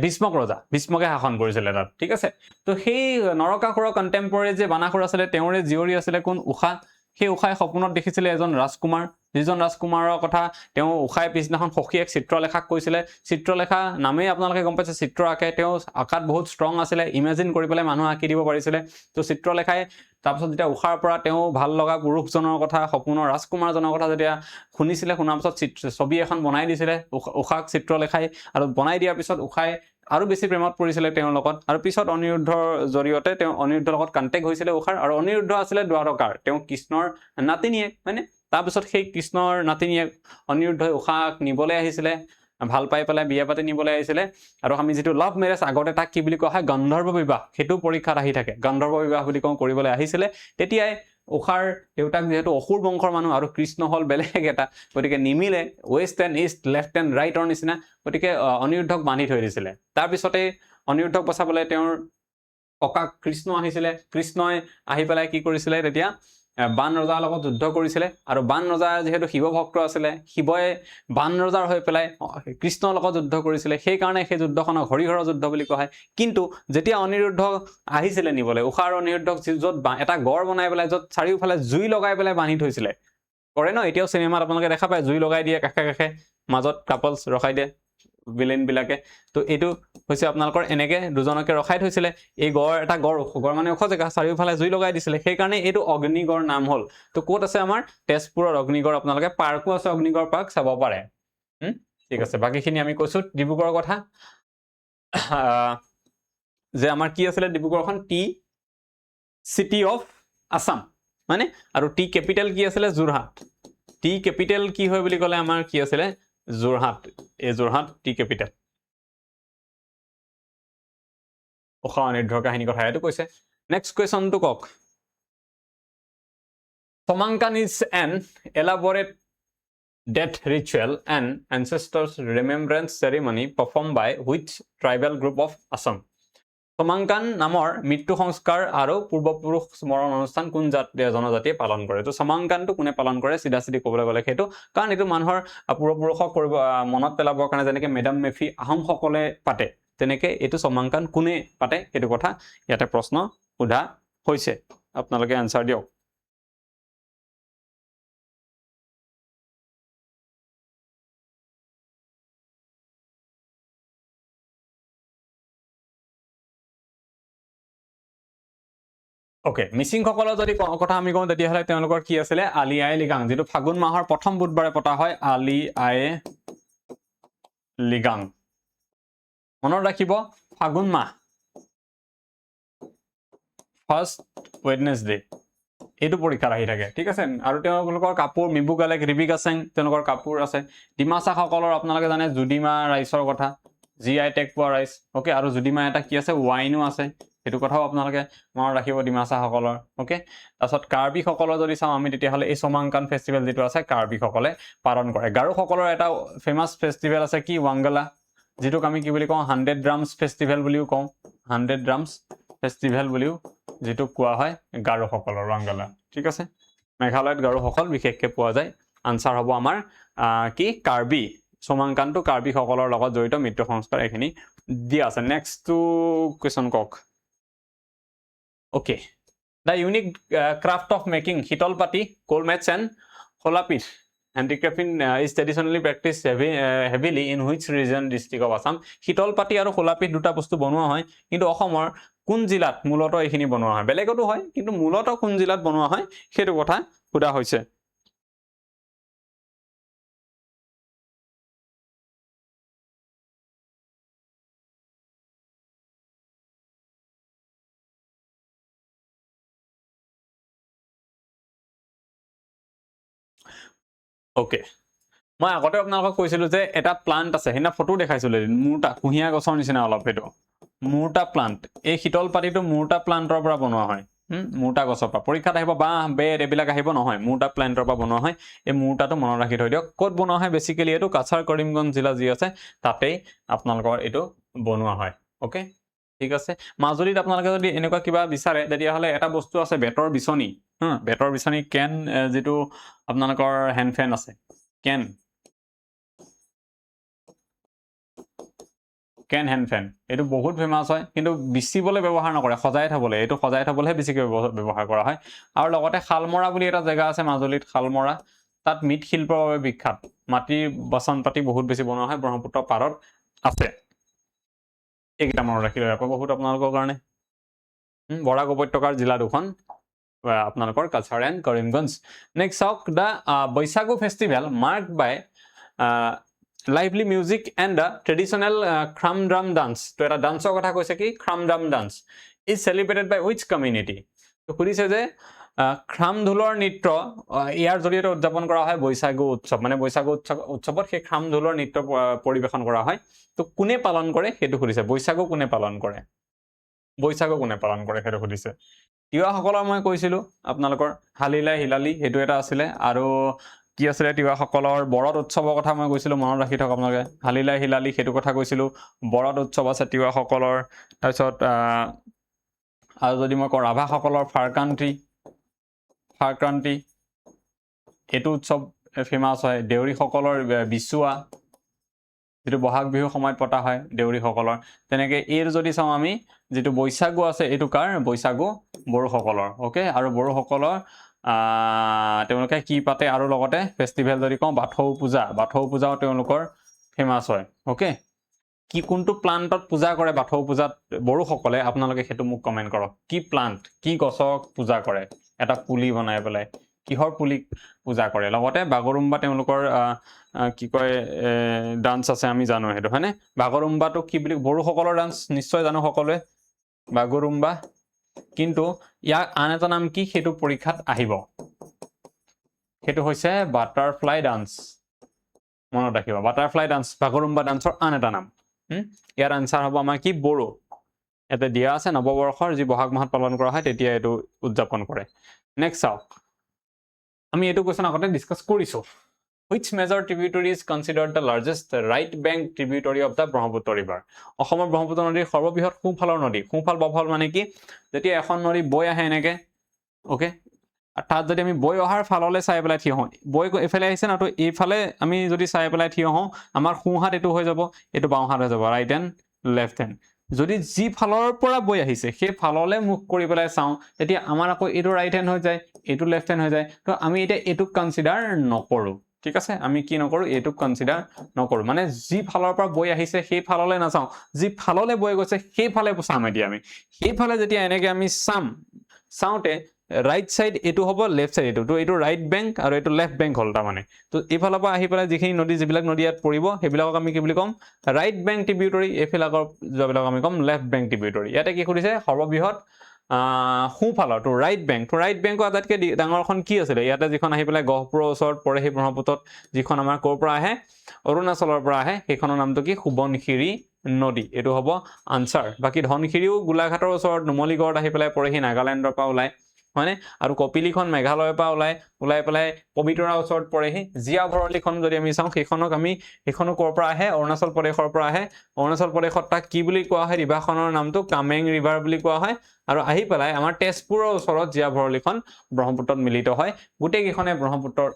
ভীষ্মকে শাসন কৰিছিল তাত ঠিক আছে তো সেই নৰকাসুৰৰ কন্টেম্পৰেৰী যে বানাসুৰ আছিল তেওঁৰে জীয়ৰী আছিল কোন উষা সেই উষাই সপোনত দেখিছিল এজন ৰাজকুমাৰ যিজন ৰাজকুমাৰৰ কথা তেওঁ উষাই পিছদিনাখন সখীয়েক চিত্ৰলেখাক কৈছিলে চিত্ৰলেখা নামেই আপোনালোকে গম পাইছে চিত্ৰ আঁকে তেওঁ আঁকাত বহুত ষ্ট্ৰং আছিলে ইমেজিন কৰি পেলাই মানুহ আঁকি দিব পাৰিছিলে তো চিত্ৰলেখাই তাৰপিছত যেতিয়া উষাৰ পৰা তেওঁ ভাল লগা পুৰুষজনৰ কথা সপোনৰ ৰাজকুমাৰজনৰ কথা যেতিয়া শুনিছিলে শুনাৰ পিছত ছবি এখন বনাই দিছিলে উষাক চিত্ৰলেখাই আৰু বনাই দিয়াৰ পিছত উষাই আৰু বেছি প্ৰেমত পৰিছিল তেওঁৰ লগত আৰু পিছত অনিৰুদ্ধৰ জৰিয়তে তেওঁ অনিৰুদ্ধৰ লগত কন্টেক্ট হৈছিল উষাৰ আৰু অনিৰুদ্ধ আছিল দ্বাৰকাৰ তেওঁ কৃষ্ণৰ নাতিনিয়েক মানে তাৰপিছত সেই কৃষ্ণৰ নাতিনিয়েক অনিৰুদ্ধই উষাক নিবলৈ আহিছিলে ভাল পাই পেলাই বিয়া পাতি নিবলৈ আহিছিলে আৰু আমি যেটো লাভ মেৰেজ আগতে তাক কি বুলি কোৱা হয় গন্ধৰ্ব বিবাহ হেতু পৰীক্ষাত আহি থাকে গন্ধৰ্ব বিবাহ বুলি কৰিবলৈ আহিছিলে তেতিয়াই উষাৰ দেউতাক যেহেতু অসুৰ বংশৰ মানুহ আৰু কৃষ্ণ হল বেলেগ এটা গতিকে নিমিলে west and east left and ৰাইটৰ নিচিনা গতিকে অনিৰুদ্ধক বান্ধি থৈ দিছিলে তাৰপিছতে অনিৰুদ্ধক বচাবলৈ তেওঁৰ ককাক কৃষ্ণ আহিছিলে কৃষ্ণই আহি পেলাই কি কৰিছিলে তেতিয়া বান ৰজাৰ লগত যুদ্ধ কৰিছিল আৰু বান ৰজা যেহেতু শিৱ ভক্ত আছিল শিৱই বান ৰজাৰ হৈ পেলাই কৃষ্ণৰ লগত যুদ্ধ কৰিছিল সেই কাৰণে সেই যুদ্ধখনক হৰিহৰ যুদ্ধ বুলি কোৱা হয় কিন্তু যেতিয়া অনিৰুদ্ধ আহিছিল নিবলৈ উষাৰ অনিৰুদ্ধক য'ত এটা গড় বনাই পেলাই য'ত চাৰিওফালে জুই লগাই পেলাই বান্ধি থৈছিলে কৰে ন এতিয়াও সিনেমাত আপোনালোকে দেখা পায় জুই লগাই দিয়ে কাষে মাজত কাপলছ ৰখাই দিয়ে ভিলেন বিলাকে তো এটো হৈছে আপোনালোকৰ এনেকে দুজনকে ৰখাই থৈছিল এই এটা গড় মানে ওখ জেগা চাৰিওফালে জুই লগাই দিছিল সেই কাৰণে এটো অগ্নিগড় নাম হল তো কোত আছে আমাৰ তেজপুৰৰ অগ্নিগড় আপোনালোকে পাৰ্কো আছে অগ্নিগড় পাৰ্ক চাব পাৰে ঠিক আছে বাকিখিনি আমি কৈছো ডিব্ৰুগড়ৰ কথা যে আমাৰ কি আছিল ডিব্ৰুগড়খন টি সিটি অফ আসাম মানে আৰু টি ক্যাপিটাল কি আছিল যোৰহাট টি ক্যাপিটাল কি হয় বুলি কলে আমাৰ কি আছিল যোৰহাট এই যোৰহাট টি ক্যাপিটাল ওখা অনিৰ্ধৰ কাহিনী কথা এটো কৈছে নেক্সট কোৱেশ্চনটো কক Somankan is an elaborate death ritual and ancestors remembrance ceremony performed by which tribal group of Assam Somankan নামৰ মৃত্যু সংস্কাৰ আৰু পূৰ্বপুৰুষ স্মৰণ অনুষ্ঠান কোন জনজাতিয়ে পালন কৰে তো Somankanটো কোনে পালন কৰে সিধা সিধি ক'বলৈ গলে সেইটো কাৰণ এটো মানুহৰ পূৰ্বপুৰুষক কৰিব মনত পেলাবৰ কাৰণে যেনেকৈ মেডাম মেফি আহোম সকলে পাতে তেনেকৈ এটো Somankan কোনে পাতে সেইটো কথা ইয়াতে প্ৰশ্ন উঠা হৈছে আপোনালোকে আনসাৰ দিয়ক ওকে মিসিং সকলৰ যদি কথা আমি কওঁ তেতিয়া হলে তেওঁলোকৰ কি আছিল আলি আই লিগাং যেটো ফাগুন মাহৰ প্ৰথম বুধবাৰে পতা হয় আলি আই লিগাং মনত ৰাখিব ফাগুন মাহ ফাৰ্স্ট ওয়েডনেসডে এটো পৰীক্ষা আহি থাকে ঠিক আছে আৰু তেওঁলোকৰ কাপোৰ মিবু গালেক ৰিবিকা সিং তেওঁলোকৰ কাপোৰ আছে ডিমাসা সকলৰ আপোনালোকে জানে জুডিমা ৰাইছৰ কথা জিআই টেগ পোৱা ৰাইছ ওকে আৰু জুডিমা এটা কি আছে ওয়াইনো আছে এটো কথাও আপোনালোকে মনত ৰাখিব ডিমাসা সকলৰ ওকে তাৰছত কাৰ্বি সকলৰ যদি চাও আমি তেতিয়া হলে এই Somankan ফেষ্টিভেল যেটো আছে কাৰ্বি সকলে পালন কৰে গাৰো সকলৰ এটা ফেমাস ফেষ্টিভেল আছে কি ওয়াংগালা যেটো আমি কি বুলি কওঁ 100 ড্ৰামছ ফেষ্টিভেল বুলিও কওঁ 100 ড্ৰামছ ফেষ্টিভেল বুলিও যেটো কোৱা হয় গাৰো সকলৰ ওয়াংগালা ঠিক আছে মেঘালয়ত গাৰো সকল বিশেষকৈ পোৱা যায় আনসাৰ হ'ব আমাৰ কি কাৰ্বি Somankanটো কাৰ্বি সকলৰ লগত জড়িত মৃত্যু সংস্কাৰ এখিনি দিয়া আছে নেক্সট টু কোৱেশ্চন কক Okay. The unique craft of making hitolpati, coal mats and holapit handicrafting is traditionally practiced heavily in which region district of Assam. Hitolpati আৰু holapit দুটা বস্তু বনোৱা হয় কিন্তু অসমৰ কোন জিলাত মূলত এখিনি বনোৱা হয় বেলেগতো হয় কিন্তু মূলত কোন জিলাত বনোৱা হয় সেইটো কথা খুদা হৈছে ওকে মই আগতে আপোনালোকক কৈছিলো যে এটা প্লান্ট আছে হেনা ফটো দেখাইছিল মুৰটা কুহিয়া গছৰ নিচিনা অলপ হেটো মুৰটা প্লান্ট এই শীতলপাতিটো মুৰটা প্লান্টৰ পৰা বনোৱা হয় মুৰটা গছৰ পৰা পৰীক্ষাত আহিব বা বেড এবিলাক আহিব নহয় মুৰটা প্লান্টৰ পৰা বনোৱা হয় এই মুৰটাটো মনত ৰাখি থৈ দিয়ক ক'ত বনোৱা হয় বেসিক্যালি এটো কাছাৰ কৰিমগঞ্জ জিলা যি আছে তাতেই আপোনালোকৰ এটো বনোৱা হয় ওকে ঠিক আছে মাজুলীত আপোনালোকে যদি এনেকুৱা কিবা বিচাৰে তেতিয়া হলে এটা বস্তু আছে বেতৰ বিছনি বেতৰ বিছনি কেন যেটো আপোনালোকৰ হ্যান্ড ফ্যান আছে কেন হ্যান্ড ফ্যান এটো বহুত ফেমাস হয় কিন্তু বিচিবলে ব্যৱহাৰ নকৰে সজাই থবলে এটো সজাই থবলে বেছিকৈ ব্যৱহাৰ কৰা হয় আৰু লগতে খালমৰা বুলি এটা জায়গা আছে মাজুলীত খালমৰা তাত মিট শিল্পৰ বাবে বিখ্যাত মাটিৰ বাচন পাতি বহুত বেছি বনোৱা হয় ব্ৰহ্মপুত্ৰ পাৰত আছে এইটা মনত ৰাখি লওক বহুত আপোনালোকৰ কাৰণে বৰাক উপত্যকাৰ জিলা দুখন আপোনালোকৰ কাছাৰ এণ্ড কৰিমগঞ্জ নেক্সট হক the Baishagu festival marked by lively music and the traditional khram drum dance to eta danceor kotha koise ki khram drum dance is celebrated by which community to khudise je khram dhulor nitro ইয়াৰ জৰিয়তে উদযাপন কৰা হয় বৈশাগু উৎসৱ মানে বৈশাগু উৎসৱত সেই khram dhulor nitro পৰিবেশন কৰা হয় তো কোনে পালন কৰে হেতু খুদিছে বৈশাগু কোনে পালন কৰে হেতু খুদিছে তিৱা সকলৰ মই কৈছিলো আপোনালোকৰ হালিলা হিলালি হেতু এটা আছিল আৰু কি আছিল তিৱা সকলৰ বৰদ উৎসৱৰ কথা মই কৈছিলো মনত ৰাখি থক আপোনালোকে হালিলা হিলালি হেতু কথা কৈছিলো বৰদ উৎসৱ আছে তিৱা সকলৰ তাৰছত আৰু যদি মই কওঁ ৰাভা সকলৰ ফাৰক্ৰান্তি হেতু উৎসৱ ফেমাস হয় দেউৰী সকলৰ বিচুৱা যেটো বহাগ বিহু সময়ত পতা হয় দেউৰী সকলৰ তেনেকৈ এৰ যদি চাও আমি যেটো বৈশাগু আছে এটো কাৰ বৈশাগু বড়ো সকলৰ ওকে আৰু বড়ো সকলৰ তেওঁলোকে কি পাতে আৰু লগতে ফেষ্টিভেল যদি কওঁ বাথৌ পূজাও তেওঁলোকৰ ফেমাস হয় ওকে কি কোনটো প্লান্টত পূজা কৰে বাথৌ পূজাত বড়ো সকলে আপোনালোকে হেতু মোক কমেন্ট কৰক কি প্লান্ট কি গছক পূজা কৰে এটা পুলি বনাই পেলাই কিহৰ পুলি পূজা কৰে লগতে বাগৰুম্বা তেওঁলোকৰ কি কয় ডান্স আছে আমি জানো হেতু হয়নে বাগৰুম্বাটো কি বুলি বড়ো সকলৰ ডান্স নিশ্চয় জানো সকলোৱে বাগৰুম্বা কিন্তু ইয়াক আন এটা নাম কি সেইটো পৰীক্ষাত আহিব সেইটো হৈছে বাটাৰফ্লাই ডান্স মনত ৰাখিবা বাটাৰফ্লাই ডান্স বাগৰুম্বা ডান্সৰ আন এটা নাম ইয়াৰ আনসাৰ হ'ব আমাৰ কি বড়ো এতে দিয়া আছে নৱবৰ্ষৰ যি বহাগ মাহত পালন কৰা হয় তেতিয়া এটো উদযাপন কৰে নেক্সট চাওক আমি এটো কোৱেশ্চন আগতে ডিসকাস কৰিছো Which major tributary is considered the largest right bank tributary of the Brahmaputra River? অসমৰ ব্ৰহ্মপুত্ৰ নদীৰ সৰ্ববৃহৎ সোঁফালৰ নদী সোঁফাল বফল মানে কি যেতিয়া এখন নদী বৈ আহে এনেকে ওকে তাত যদি আমি বৈ অহাৰ ফাললে চাই পেলাই থিয় হওঁ বৈ এফালে আহিছে না তো এইফালে আমি যদি চাই পেলাই থিয় হওঁ আমাৰ সোঁহাত এটো হৈ যাব এটো বাওঁহাত হৈ যাব ৰাইট এণ্ড লেফট হেণ্ড যদি যি ফালৰ পৰা বৈ আহিছে সেই ফাললে মুখ কৰি পেলাই চাওঁ তেতিয়া আমাৰ আকৌ এটো ৰাইট হেণ্ড হৈ যায় এটো লেফট হেণ্ড হৈ যায় তো আমি এটা এটুক কনসিডাৰ নকৰো ঠিক আছে আমি কি নকৰো এটুক কনসিডাৰ নকৰো মানে যি ফালৰ পৰা বৈ আহিছে সেই ফাললে না চাওঁ যি ফাললে বৈ গৈছে সেই ফালে চাম এতিয়া আমি সেই ফালে যেতিয়া এনেকে আমি চাওঁতে রাইট সাইড এটো হ'ব লেফট সাইড এটো তো এটো রাইট ব্যাংক আৰু এটো লেফট ব্যাংক হল তা মানে তো এফালৰ পৰা আহি পেলাই যিখিনি নদী যিবিলাক নদী ইয়াত পৰিব সেইবিলাকক আমি কি বুলি কম ৰাইট ব্যাংক ট্ৰিবিউটৰি এফালৰ যবিলাক আমি কম লেফট ব্যাংক ট্ৰিবিউটৰি ইয়াতে কি কৰিছে সৰ্ববৃহৎ সোঁফালৰ তো ৰাইট ব্যাংক আটাইতকৈ ডাঙৰখন কি আছিল ইয়াতে যিখন আহি পেলাই গহপুৰৰ ওচৰত পৰে সেই ব্ৰহ্মপুত্ৰত যিখন আমাৰ ক'ৰ পৰা আহে অৰুণাচলৰ পৰা আহে সেইখনৰ নামটো কি সোৱণশিৰি নদী এটো হ'ব আনসাৰ বাকি ধনশিৰিও গোলাঘাটৰ ওচৰত নুমলীগড়ত আহি পেলাই পৰে সেই নাগালেণ্ডৰ পৰা ওলাই মানে আৰু কপিলিখন মেঘালয়ৰ পৰা ওলাই পেলাই পবিতৰা ওচৰত পৰেহি জিয়া ভৰলীখন যদি আমি চাওঁ সেইখনক আমি সেইখনো ক'ৰ পৰা আহে অৰুণাচল প্ৰদেশৰ পৰা আহে অৰুণাচল প্ৰদেশত তাক কি বুলি কোৱা হয় ৰিভাৰখনৰ নামটো কামেং ৰিভাৰ বুলি কোৱা হয় আৰু আহি পেলাই আমাৰ তেজপুৰৰ ওচৰত জিয়া ভৰলীখন ব্ৰহ্মপুত্ৰত মিলিত হয় গোটেই কেইখনে ব্ৰহ্মপুত্ৰৰ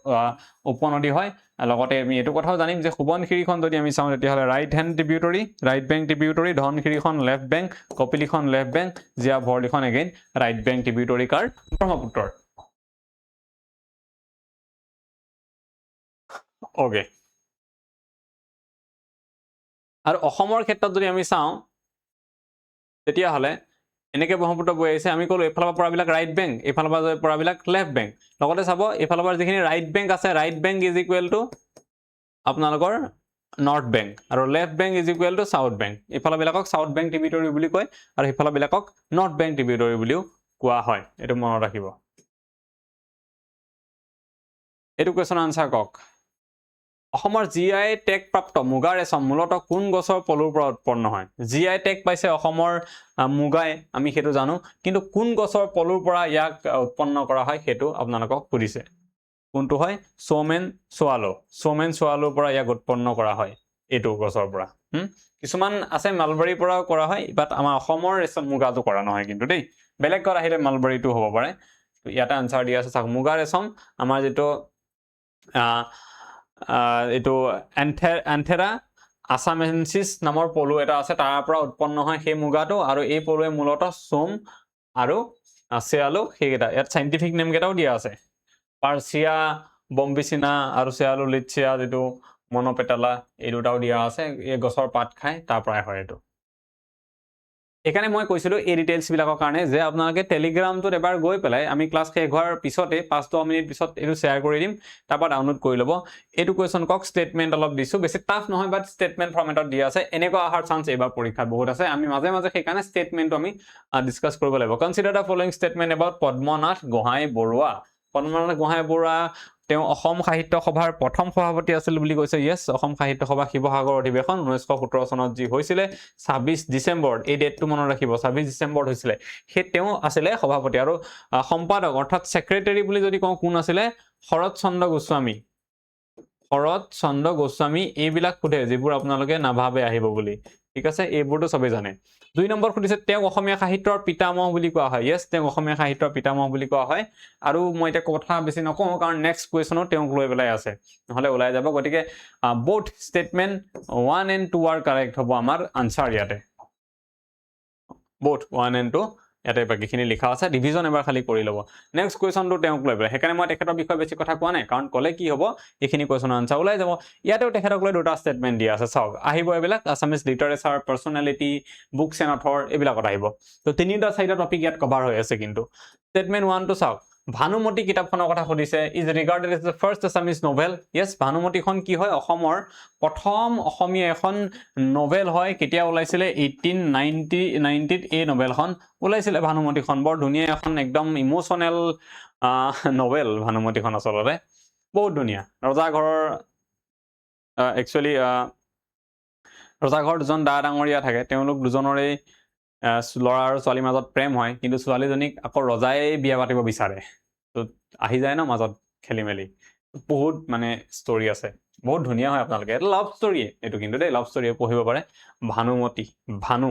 উপনদী হয় লগতে আমি এটো কথাও জানিম যে সোৱণশিৰিখন যদি আমি চাওঁ তেতিয়া হলে right hand tributary right bank tributary ধনশিৰিখন লেফট ব্যাংক কপিলিখন লেফট ব্যাংক জিয়া ভৰলীখন এগেইন ৰাইট ব্যাংক ট্ৰিবিউটৰি কাৰ ব্ৰহ্মপুত্ৰৰ ওকে আৰু অসমৰ ক্ষেত্ৰত যদি আমি চাওঁ তেতিয়া হলে এনেকে ব্ৰহ্মপুত্ৰ বৈ আহিছে আমি কলো এফালৰ পৰা বিলাক ৰাইট ব্যাংক এফালৰ পৰা বিলাক লেফট ব্যাংক লগতে চাব এফালৰ পৰা যিখিনি ৰাইট ব্যাংক আছে right bank is equal to আপোনালোকৰ নৰ্থ ব্যাংক আৰু left bank is equal to south bank এফালৰ বিলাকক সাউথ ব্যাংক ট্ৰিবিউটৰি বুলি কয় আৰু এফালৰ বিলাকক নৰ্থ ব্যাংক ট্ৰিবিউটৰি বুলিও কোৱা হয় এটো মনত ৰাখিব এটো কোৱেশ্চন আনসাৰ কক অসমৰ জিআই টেগ প্ৰাপ্ত মুগা ৰেচম মূলত কোন গছৰ পলুৰ পৰা উৎপন্ন হয় জিআই টেগ পাইছে অসমৰ মুগাই আমি হেতু জানো কিন্তু কোন গছৰ পলুৰ পৰা ইয়াক উৎপন্ন কৰা হয় হেতু আপোনালোকক সুধিছে কোনটো হয় সোমেন সোৱালৰ পৰা ইয়াক উৎপন্ন কৰা হয় এটো গছৰ পৰা কিছুমান আছে মালবাৰীৰ পৰা কৰা হয় বাট আমাৰ অসমৰ ৰেচম মুগাটো কৰা নহয় কিন্তু দেই বেলেগ কৰা আহিলে মালবাৰীটো হ'ব পাৰে ইয়াতে আনসাৰ দিয়া আছে চাওক মুগা ৰেচম আমাৰ যেটো এটো এন্থেৰা আসামেনসিস নামৰ পলু এটা আছে তাৰ পৰা উৎপন্ন হয় সেই মুগাটো আৰু এই পলুৱে মূলত সোম আৰু চেয়ালু সেইকেইটা ইয়াত সাইন্টিফিক নেম কেইটাও দিয়া আছে পাৰ্চিয়া বম্বিচিনা আৰু চেয়ালু লিটচিয়া যেটো মনোপেটালা এই দুটাও দিয়া আছে এই গছৰ পাত খায় তাৰ পৰাই হয় এটো এখানে মই কৈছিলো এই ডিটেইলস বিলাকৰ কাৰণে যে আপোনালোকে টেলিগ্ৰামটোত এবাৰ গৈ পেলাই আমি ক্লাস শেষ হোৱাৰ পিছতে 5-10 মিনিট পিছত এটো শেয়াৰ কৰি দিম তাৰপৰা ডাউনলোড কৰি ল'ব এটো কোৱেশ্চন কক স্টেটমেন্ট অলপ দিছো বেছি টাফ নহয় বাট স্টেটমেন্ট ফৰ্মেটত দিয়া আছে এনেকুৱা আহাৰ চান্স এবাৰ পৰীক্ষাত বহুত আছে আমি মাজে মাজে সেইকাৰণে স্টেটমেন্টটো আমি ডিসকাস কৰিব লাগিব consider the following statement about Padmanath Gohain Baruah Padmanath Gohain Baruah তেওঁ অসম সাহিত্য সভাৰ প্ৰথম সভাপতি আছিল বুলি কৈছে ইয়েস অসম সাহিত্য সভা শিৱসাগৰ অধিৱেশন 1917 চনত যি হৈছিল 26 ডিসেম্বৰ এই ডেটটো মনত ৰাখিব 26 ডিসেম্বৰ হৈছিল হে তেওঁ আছিল সভাপতি আৰু সম্পাদক অৰ্থাৎ সেক্ৰেটাৰী বুলি যদি কওঁ কোন আছিল শৰৎ চন্দ্ৰ গোস্বামী এইবিলাক খুদে যিবোৰ আপোনালোকে নাভাবে আহিব বুলি ঠিক আছে এইবোৰটো সবে জানে 2 নম্বৰ খুদিছে তেওঁ অসমীয়া সাহিত্যৰ পিতামহ বুলি কোৱা হয় ইয়েস তেওঁ অসমীয়া সাহিত্যৰ পিতামহ বুলি কোৱা হয় আৰু মই এটা কথা বেছি নকওঁ কাৰণ নেক্সট কোৱেশ্চনো তেওঁ লৈ পেলাই আছে নহলে ওলাই যাব গতিকে both statement 1 and 2 R correct হ'ব আমাৰ আনসাৰ ইয়াতে বোথ 1 and 2 ইয়াতে বাকিখিনি লিখা আছে ডিভিজন এবাৰ খালি কৰি লব নেক্সট কোৱেশ্চনটো তেওঁক লৈ পেলাই সেইকাৰণে মই তেখেতৰ বিষয়ে বেছি কথা কোৱা নাই কাৰণ কলে কি হ'ব এইখিনি কোৱেশ্চন আনসাৰ ওলাই যাব ইয়াতেও তেখেতক লৈ দুটা স্টেটমেন্ট দিয়া আছে চাওক আহিব এবিলাক Assamese literature personality books and author এইবিলাকত আহিব তো তিনিটা চাৰিটা টপিক ইয়াত কভাৰ হৈ আছে কিন্তু স্টেটমেন্ট 1 টো চাওক ভানুমতি কিতাপখনৰ কথা সুধিছে is regarded as the first Assamese novel yes ভানুমতিখন কি হয় অসমৰ প্ৰথম অসমীয়া এখন নভেল হয় কেতিয়া ওলাইছিলে 1890 এই নভেলখন ওলাইছিলে ভানুমতিখন বৰ ধুনীয়া এখন একদম ইমোচনেল নভেল ভানুমতিখন আচলতে বহুত ধুনীয়া ৰজাঘৰৰ একচুৱেলি ৰজাঘৰ দুজন দা ডাঙৰীয়া থাকে তেওঁলোক দুজনৰে ল'ৰা আৰু ছোৱালীৰ মাজত প্ৰেম হয় কিন্তু ছোৱালীজনীক আকৌ ৰজাই বিয়া পাতিব বিচাৰে তো আহি যায় ন মাজত খেলি মেলি বহুত মানে ষ্টৰি আছে বহুত ধুনীয়া হয় আপোনালোকে এটা লাভ ষ্টৰিয়ে এইটো কিন্তু দেই লাভ ষ্টৰিয়ে পঢ়িব পাৰে ভানুমতি ভানু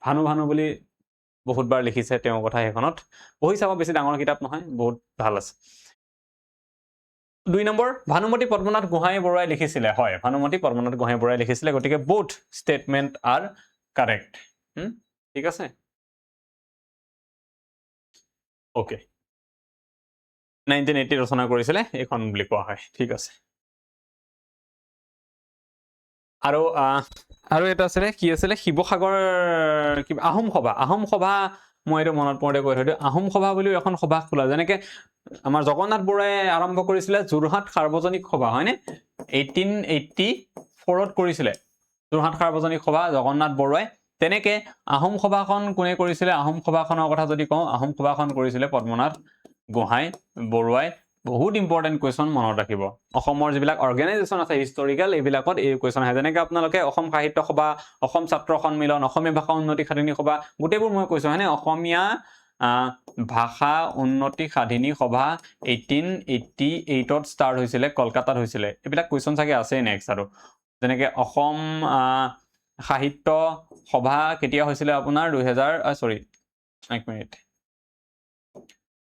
ভানু ভানু বুলি বহুতবাৰ লিখিছে তেওঁৰ কথা সেইখনত পঢ়ি চাব বেছি ডাঙৰ কিতাপ নহয় বহুত ভাল আছে 2 নম্বৰ ভানুমতি পদ্মনাথ গোহাঁই বৰুৱাই লিখিছিলে হয় ভানুমতি পদ্মনাথ গোহাঁই বৰুৱাই লিখিছিলে গতিকে both statement are correct ঠিক আছে ওকে 1980 ৰচনা কৰিছিলে এইখন বুলি কোৱা হয় ঠিক আছে আৰু এটা আছিলে কি আছিলে শিৱসাগৰ কি আহোম সভা মই এইটো মনত পৰোঁতে কৈ থৈ দিওঁ আহোম সভা বুলিও এখন সভা খোলা যেনেকৈ আমাৰ জগন্নাথ বৰুৱাই আৰম্ভ কৰিছিলে যোৰহাট সাৰ্বজনিক সভা হয়নে 1884ত কৰিছিলে যোৰহাট সাৰ্বজনিক সভা জগন্নাথ বৰুৱাই তেনেকৈ আহোম সভাখন কোনে কৰিছিলে আহোম সভাখনৰ কথা যদি কওঁ আহোম সভাখন কৰিছিলে পদ্মনাথ গোহাঁই বৰুৱাই বহুত ইম্পৰ্টেণ্ট কুৱেশ্যন মনত ৰাখিব অসমৰ যিবিলাক অৰ্গেনাইজেশ্যন আছে হিষ্টৰিকেল এইবিলাকত এই কুৱেশ্যন আহে যেনেকৈ আপোনালোকে অসম সাহিত্য সভা অসম ছাত্ৰ সন্মিলন অসমীয়া ভাষা উন্নতি সাধিনী সভা গোটেইবোৰ মই কৈছোঁ হয়নে অসমীয়া ভাষা উন্নতি সাধিনী সভা 1888ত ষ্টাৰ্ট হৈছিলে কলকাতাত হৈছিলে এইবিলাক কুৱেশ্যন চাগে আছে নেক্সট আৰু যেনেকৈ অসম সাহিত্য সভা কেতিয়া হৈছিলে আপোনাৰ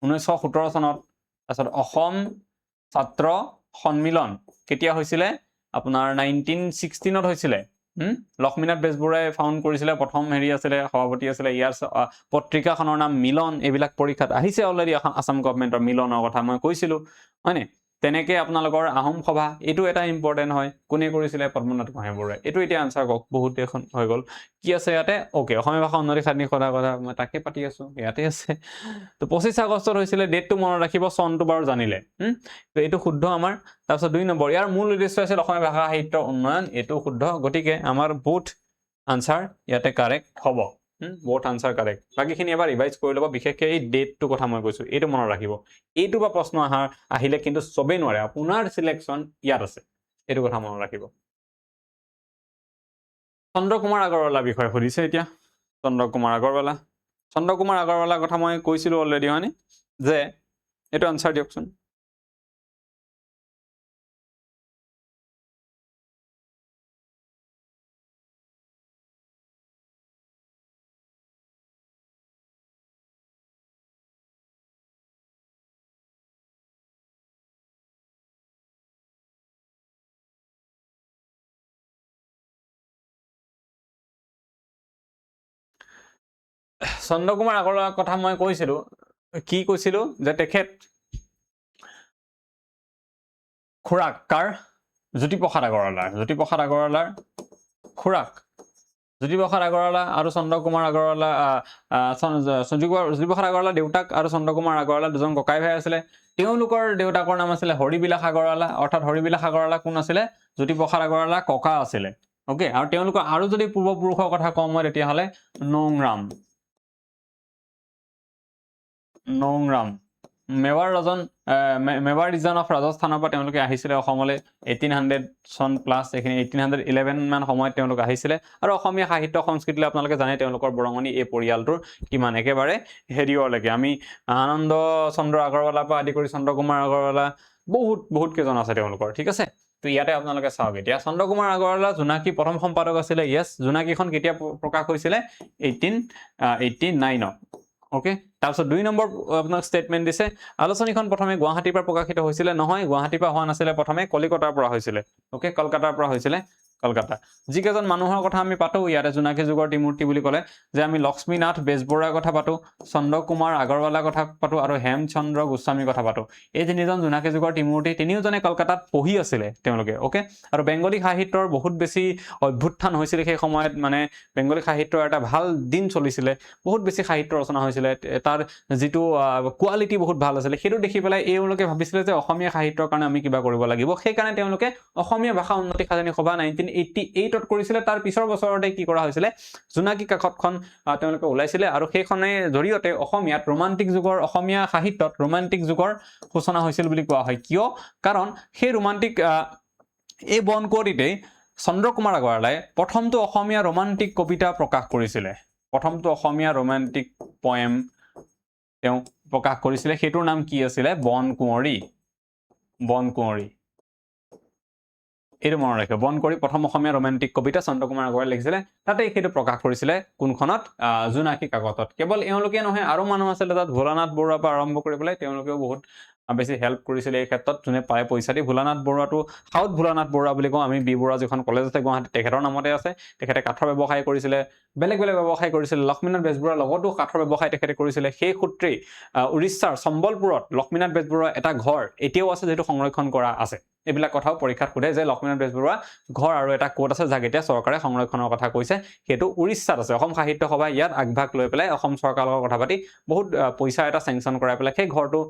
1917 চনত তাৰপিছত অসম ছাত্ৰ সন্মিলন কেতিয়া হৈছিলে আপোনাৰ 1916ত হৈছিলে লক্ষ্মীনাথ বেজবৰুৱাই ফাউণ্ড কৰিছিলে প্ৰথম হেৰি আছিলে সভাপতি আছিলে ইয়াৰ পত্ৰিকাখনৰ নাম মিলন এইবিলাক পৰীক্ষাত আহিছে অলৰেডি আসাম গভৰ্ণমেণ্টৰ মিলনৰ কথা মই কৈছিলোঁ হয়নে তেনেকৈ আপোনালোকৰ আহোম সভা এইটো এটা ইম্পৰ্টেণ্ট হয় কোনে কৰিছিলে পদ্মনাথ গোহাঁই বৰুৱাই এইটো এতিয়া আনচাৰ কওক বহুত এখন হৈ গ'ল কি আছে ইয়াতে অ'কে অসমীয়া ভাষা উন্নতি সাধিনী সভাৰ কথা মই তাকে পাতি আছোঁ ইয়াতে আছে তো 25 আগষ্টত হৈছিলে ডেটটো মনত ৰাখিব চনটো বাৰু জানিলে তো এইটো শুদ্ধ আমাৰ তাৰপিছত 2 নম্বৰ ইয়াৰ মূল উদ্দেশ্য আছিল অসমীয়া ভাষা সাহিত্য উন্নয়ন এইটো শুদ্ধ গতিকে আমাৰ বোথ আনচাৰ ইয়াতে কাৰেক্ট হ'ব বোথ আনচাৰ কাৰেক্ট বাকীখিনি এবাৰ ৰিভাইজ কৰি ল'ব বিশেষকৈ এই ডেটটো কথা মই কৈছোঁ এইটো মনত ৰাখিব এইটো বা প্ৰশ্ন আহিলে কিন্তু চবেই নোৱাৰে আপোনাৰ চিলেকশ্যন ইয়াত আছে এইটো কথা মনত ৰাখিব চন্দ্ৰকুমাৰ আগৰৱালা বিষয়ে সুধিছে এতিয়া চন্দ্ৰকুমাৰ আগৰৱালাৰ কথা মই কৈছিলোঁ অলৰেডি হয়নে যে এইটো আনচাৰ দিয়কচোন চন্দ্ৰকুমাৰ আগৰৱালাৰ কথা মই কৈছিলোঁ কি কৈছিলোঁ যে তেখেত খুৰাক কাৰ জ্যোতিপ্ৰসাদ আগৰৱালাৰ খুৰাক জ্যোতিপ্ৰসাদ আগৰৱালা আৰু চন্দ্ৰকুমাৰ আগৰৱালা জ্যোতিপ্ৰসাদ আগৰৱালা দেউতাক আৰু চন্দ্ৰকুমাৰ আগৰৱালা দুজন ককাই ভাই আছিলে তেওঁলোকৰ দেউতাকৰ নাম আছিলে হৰিবিলাস আগৰৱালা অৰ্থাৎ হৰিবিলাস আগৰৱালা কোন আছিলে জ্যোতিপ্ৰসাদ আগৰৱালা ককা আছিলে অ'কে আৰু তেওঁলোকৰ আৰু যদি পূৰ্বপুৰুষৰ কথা কওঁ মই তেতিয়াহ'লে নংৰাম মেৱাৰ ৰিজন অফ ৰাজস্থানৰ পৰা তেওঁলোকে আহিছিলে অসমলৈ 1800 চন প্লাছ এইখিনি 1811 মান সময়ত তেওঁলোক আহিছিলে আৰু অসমীয়া সাহিত্য সংস্কৃতিলৈ আপোনালোকে জানে তেওঁলোকৰ বৰঙণি এই পৰিয়ালটোৰ কিমান একেবাৰে হেৰিয়লৈকে আমি আনন্দ চন্দ্ৰ আগৰৱালাৰ পৰা আদি কৰি চন্দ্ৰকুমাৰ আগৰৱালা বহুত কেইজন আছে তেওঁলোকৰ ঠিক আছে তো ইয়াতে আপোনালোকে চাওক এতিয়া চন্দ্ৰকুমাৰ আগৰৱালা জোনাকী প্ৰথম সম্পাদক আছিলে ইয়েছ জোনাকীখন কেতিয়া প্ৰকাশ হৈছিলে 1889ত ওকে তাৰপিছত 2 নম্বৰ আপোনাক ষ্টেটমেণ্ট দিছে আলোচনীখন প্ৰথমে গুৱাহাটীৰ পৰা প্ৰকাশিত হৈছিলে নহয় গুৱাহাটীৰ পৰা হোৱা নাছিলে প্ৰথমে কলিকতাৰ পৰা হৈছিলে ওকে কলকাতাৰ পৰা হৈছিলে কলকাতা যিকেইজন মানুহৰ কথা আমি পাতো ইয়াতে জোনাকী যুগৰ ত্ৰিমূৰ্তি বুলি ক'লে যে আমি লক্ষ্মীনাথ বেজবৰুৱাৰ কথা পাতো চন্দ্ৰ কুমাৰ আগৰৱালাৰ কথা পাতো আৰু হেমচন্দ্ৰ গোস্বামীৰ কথা পাতো এই তিনিজন জোনাকী যুগৰ ত্ৰিমূৰ্তি তিনিওজনে কলকাতাত পঢ়ি আছিলে তেওঁলোকে ওকে আৰু বেংগলী সাহিত্যৰ বহুত বেছি অভ্যুত্থান হৈছিল সেই সময়ত মানে বেংগলী সাহিত্যৰ এটা ভাল দিন চলিছিলে বহুত বেছি সাহিত্য ৰচনা হৈছিলে তাৰ যিটো কোৱালিটি বহুত ভাল আছিলে সেইটো দেখি পেলাই এওঁলোকে ভাবিছিলে যে অসমীয়া সাহিত্যৰ কাৰণে আমি কিবা কৰিব লাগিব সেইকাৰণে তেওঁলোকে অসমীয়া ভাষা উন্নতি সাধনী সভা 1988ত কৰিছিলে তাৰ পিছৰ বছৰতে কি কৰা হৈছিলে জোনাকী কাকতখন তেওঁলোকে ওলাইছিলে আৰু সেইখনে জৰিয়তে অসমীয়াত ৰোমান্টিক যুগৰ অসমীয়া সাহিত্যত ৰোমান্টিক যুগৰ সূচনা হৈছিল বুলি কোৱা হয় কিয় কাৰণ সেই ৰোমান্টিক এই বনকুঁৱৰীতেই চন্দ্ৰ কুমাৰ আগৰৱালাই প্ৰথমটো অসমীয়া ৰোমান্টিক কবিতা প্ৰকাশ কৰিছিলে প্ৰথমটো অসমীয়া ৰোমান্টিক পয়েম তেওঁ প্ৰকাশ কৰিছিলে সেইটোৰ নাম কি আছিলে বনকুঁৱৰী এইটো মনত ৰাখিব বনকুঁৱৰী প্ৰথম অসমীয়া ৰোমান্টিক কবিতা চন্দ্ৰ কুমাৰ আগৰৱালাই লিখিছিলে তাতে সেইটো প্ৰকাশ কৰিছিলে কোনখনত জোনাকী কাকতত কেৱল এওঁলোকে নহয় আৰু মানুহ আছিলে তাত ভোলানাথ বৰুৱাৰ পৰা আৰম্ভ কৰি পেলাই তেওঁলোকেও বহুত বেছি হেল্প কৰিছিলে এই ক্ষেত্ৰত যোনে পায় পইচা দি ভোলানাথ বৰুৱাটো সাউথ ভোলানাথ বৰুৱা বুলি কওঁ আমি বি বৰুৱা যিখন কলেজ আছে গুৱাহাটীত তেখেতৰ নামতে আছে তেখেতে কাঠৰ ব্যৱসায় কৰিছিলে বেলেগ বেলেগ ব্যৱসায় কৰিছিলে লক্ষ্মীনাথ বেজবৰুৱাৰ লগতো কাঠৰ ব্যৱসায় তেখেতে কৰিছিলে সেই সূত্ৰেই উৰিষ্যাৰ সম্বলপুৰত লক্ষ্মীনাথ বেজবৰুৱাৰ এটা ঘৰ এতিয়াও আছে যিটো সংৰক্ষণ কৰা আছে এইবিলাক কথাও পৰীক্ষাত সোধে যে লক্ষ্মীনাথ বেজবৰুৱা ঘৰ আৰু এটা কোড আছে যাক এতিয়া চৰকাৰে সংৰক্ষণৰ কথা কৈছে সেইটো উৰিষ্যাত আছে অসম সাহিত্য সভা ইয়াত আগভাগ লৈ পেলাই অসম চৰকাৰৰ লগত কথা পাতি বহুত পইচা এটা চেংচন কৰাই পেলাই সেই ঘৰটো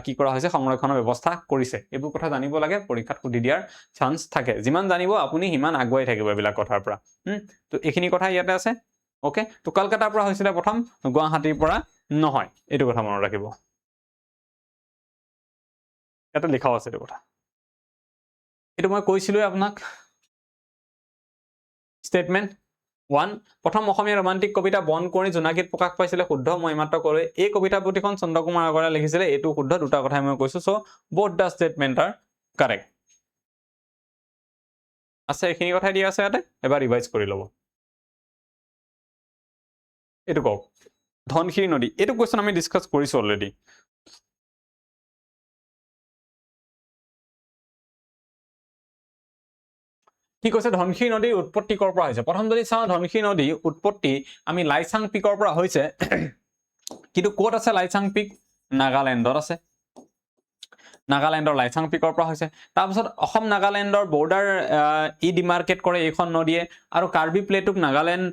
কি কৰা হৈছে সংৰক্ষণৰ ব্যৱস্থা কৰিছে এইবোৰ কথা জানিব লাগে পৰীক্ষাত সুধি দিয়াৰ চান্স থাকে যিমান জানিব আপুনি সিমান আগুৱাই থাকিব এইবিলাক কথাৰ পৰা তো এইখিনি কথা ইয়াতে আছে ওকে তো কলকাতাৰ পৰা হৈছিলে প্ৰথম গুৱাহাটীৰ পৰা নহয় এইটো কথা মনত ৰাখিব ইয়াতে লিখাও আছে এইটো কথা এইটো মই কৈছিলোৱে আপোনাক স্টেটমেন্ট 1 প্ৰথম অসমীয়া ৰোমান্টিক কবিতা বনকুঁৱৰী জোনাকীত প্ৰকাশ পাইছিলে শুদ্ধ মই মাত্ৰ ক'লো এই কবিতা পুথিখন চন্দ্ৰ কুমাৰ আগৰৱালাই লিখিছিলে এইটো শুদ্ধ দুটা কথাই মই কৈছো so both the statement are correct আছে এইখিনি কথাই দিয়া আছে ইয়াতে এবাৰ ৰিভাইজ কৰি ল'ব এইটো কওক ধনশিৰি নদী এইটো কোৱেশ্চন আমি ডিসকাস কৰিছো অলৰেডি কি কৈছে ধনশিৰি নদীৰ উৎপত্তি কৰ পৰা হৈছে প্ৰথম যদি চাওঁ ধনশিৰি নদীৰ উৎপত্তি আমি লাইচাং পিকৰ পৰা হৈছে কিন্তু ক'ত আছে লাইচাং পিক নাগালেণ্ডত আছে নাগালেণ্ডৰ লাইচাং পিকৰ পৰা হৈছে তাৰপিছত অসম নাগালেণ্ডৰ বৰ্ডাৰ ডিমাৰ্কেট কৰে এইখন নদীয়ে আৰু কাৰ্বি প্লেটুক নাগালেণ্ড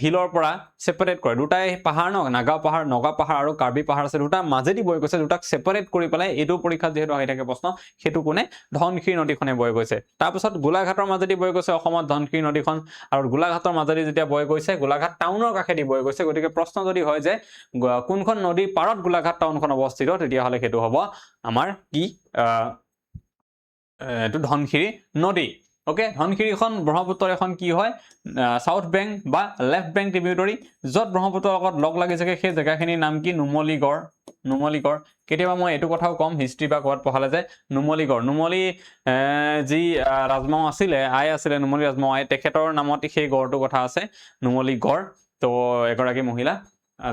হিলৰ পৰা সেপাৰেট কৰে দুটাই পাহাৰ নাগা পাহাৰ আৰু কাৰ্বি পাহাৰ আছে দুটা মাজেদি বৈ গৈছে দুটাক সেপাৰেট কৰি পেলাই এইটো পৰীক্ষাত যেহেতু আহি থাকে প্ৰশ্ন সেইটো কোনে ধনশিৰি নদীখনে বৈ গৈছে তাৰপিছত গোলাঘাটৰ মাজেদি বৈ গৈছে অসমত ধনশিৰি নদীখন আৰু গোলাঘাটৰ মাজেদি যেতিয়া বৈ গৈছে গোলাঘাট টাউনৰ কাষেদি বৈ গৈছে গতিকে প্ৰশ্ন যদি হয় যে কোনখন নদীৰ পাৰত গোলাঘাট টাউনখন অৱস্থিত তেতিয়াহলে সেইটো হ'ব আমাৰ কি এইটো ধনশিৰি নদী ওকে ধনশিৰিখন ব্ৰহ্মপুত্ৰৰ এখন কি হয় সাউথ বেংক বা লেফট বেংক ট্ৰিবিউটৰি যত ব্ৰহ্মপুত্ৰৰ লগত লগ লাগি থাকে সেই জায়গাখিনিৰ নাম কি নুমলীগড় কেতিয়াবা মই এইটো কথাও কম হিষ্ট্ৰী বা কোৱাত পঢ়ালে যে নুমলীগড় নুমলী যি ৰাজমাও আছিলে আই আছিলে নুমলী ৰাজমাও আই তেখেতৰ নামত সেই গড়টোৰ কথা আছে নুমলীগড় তো এগৰাকী মহিলা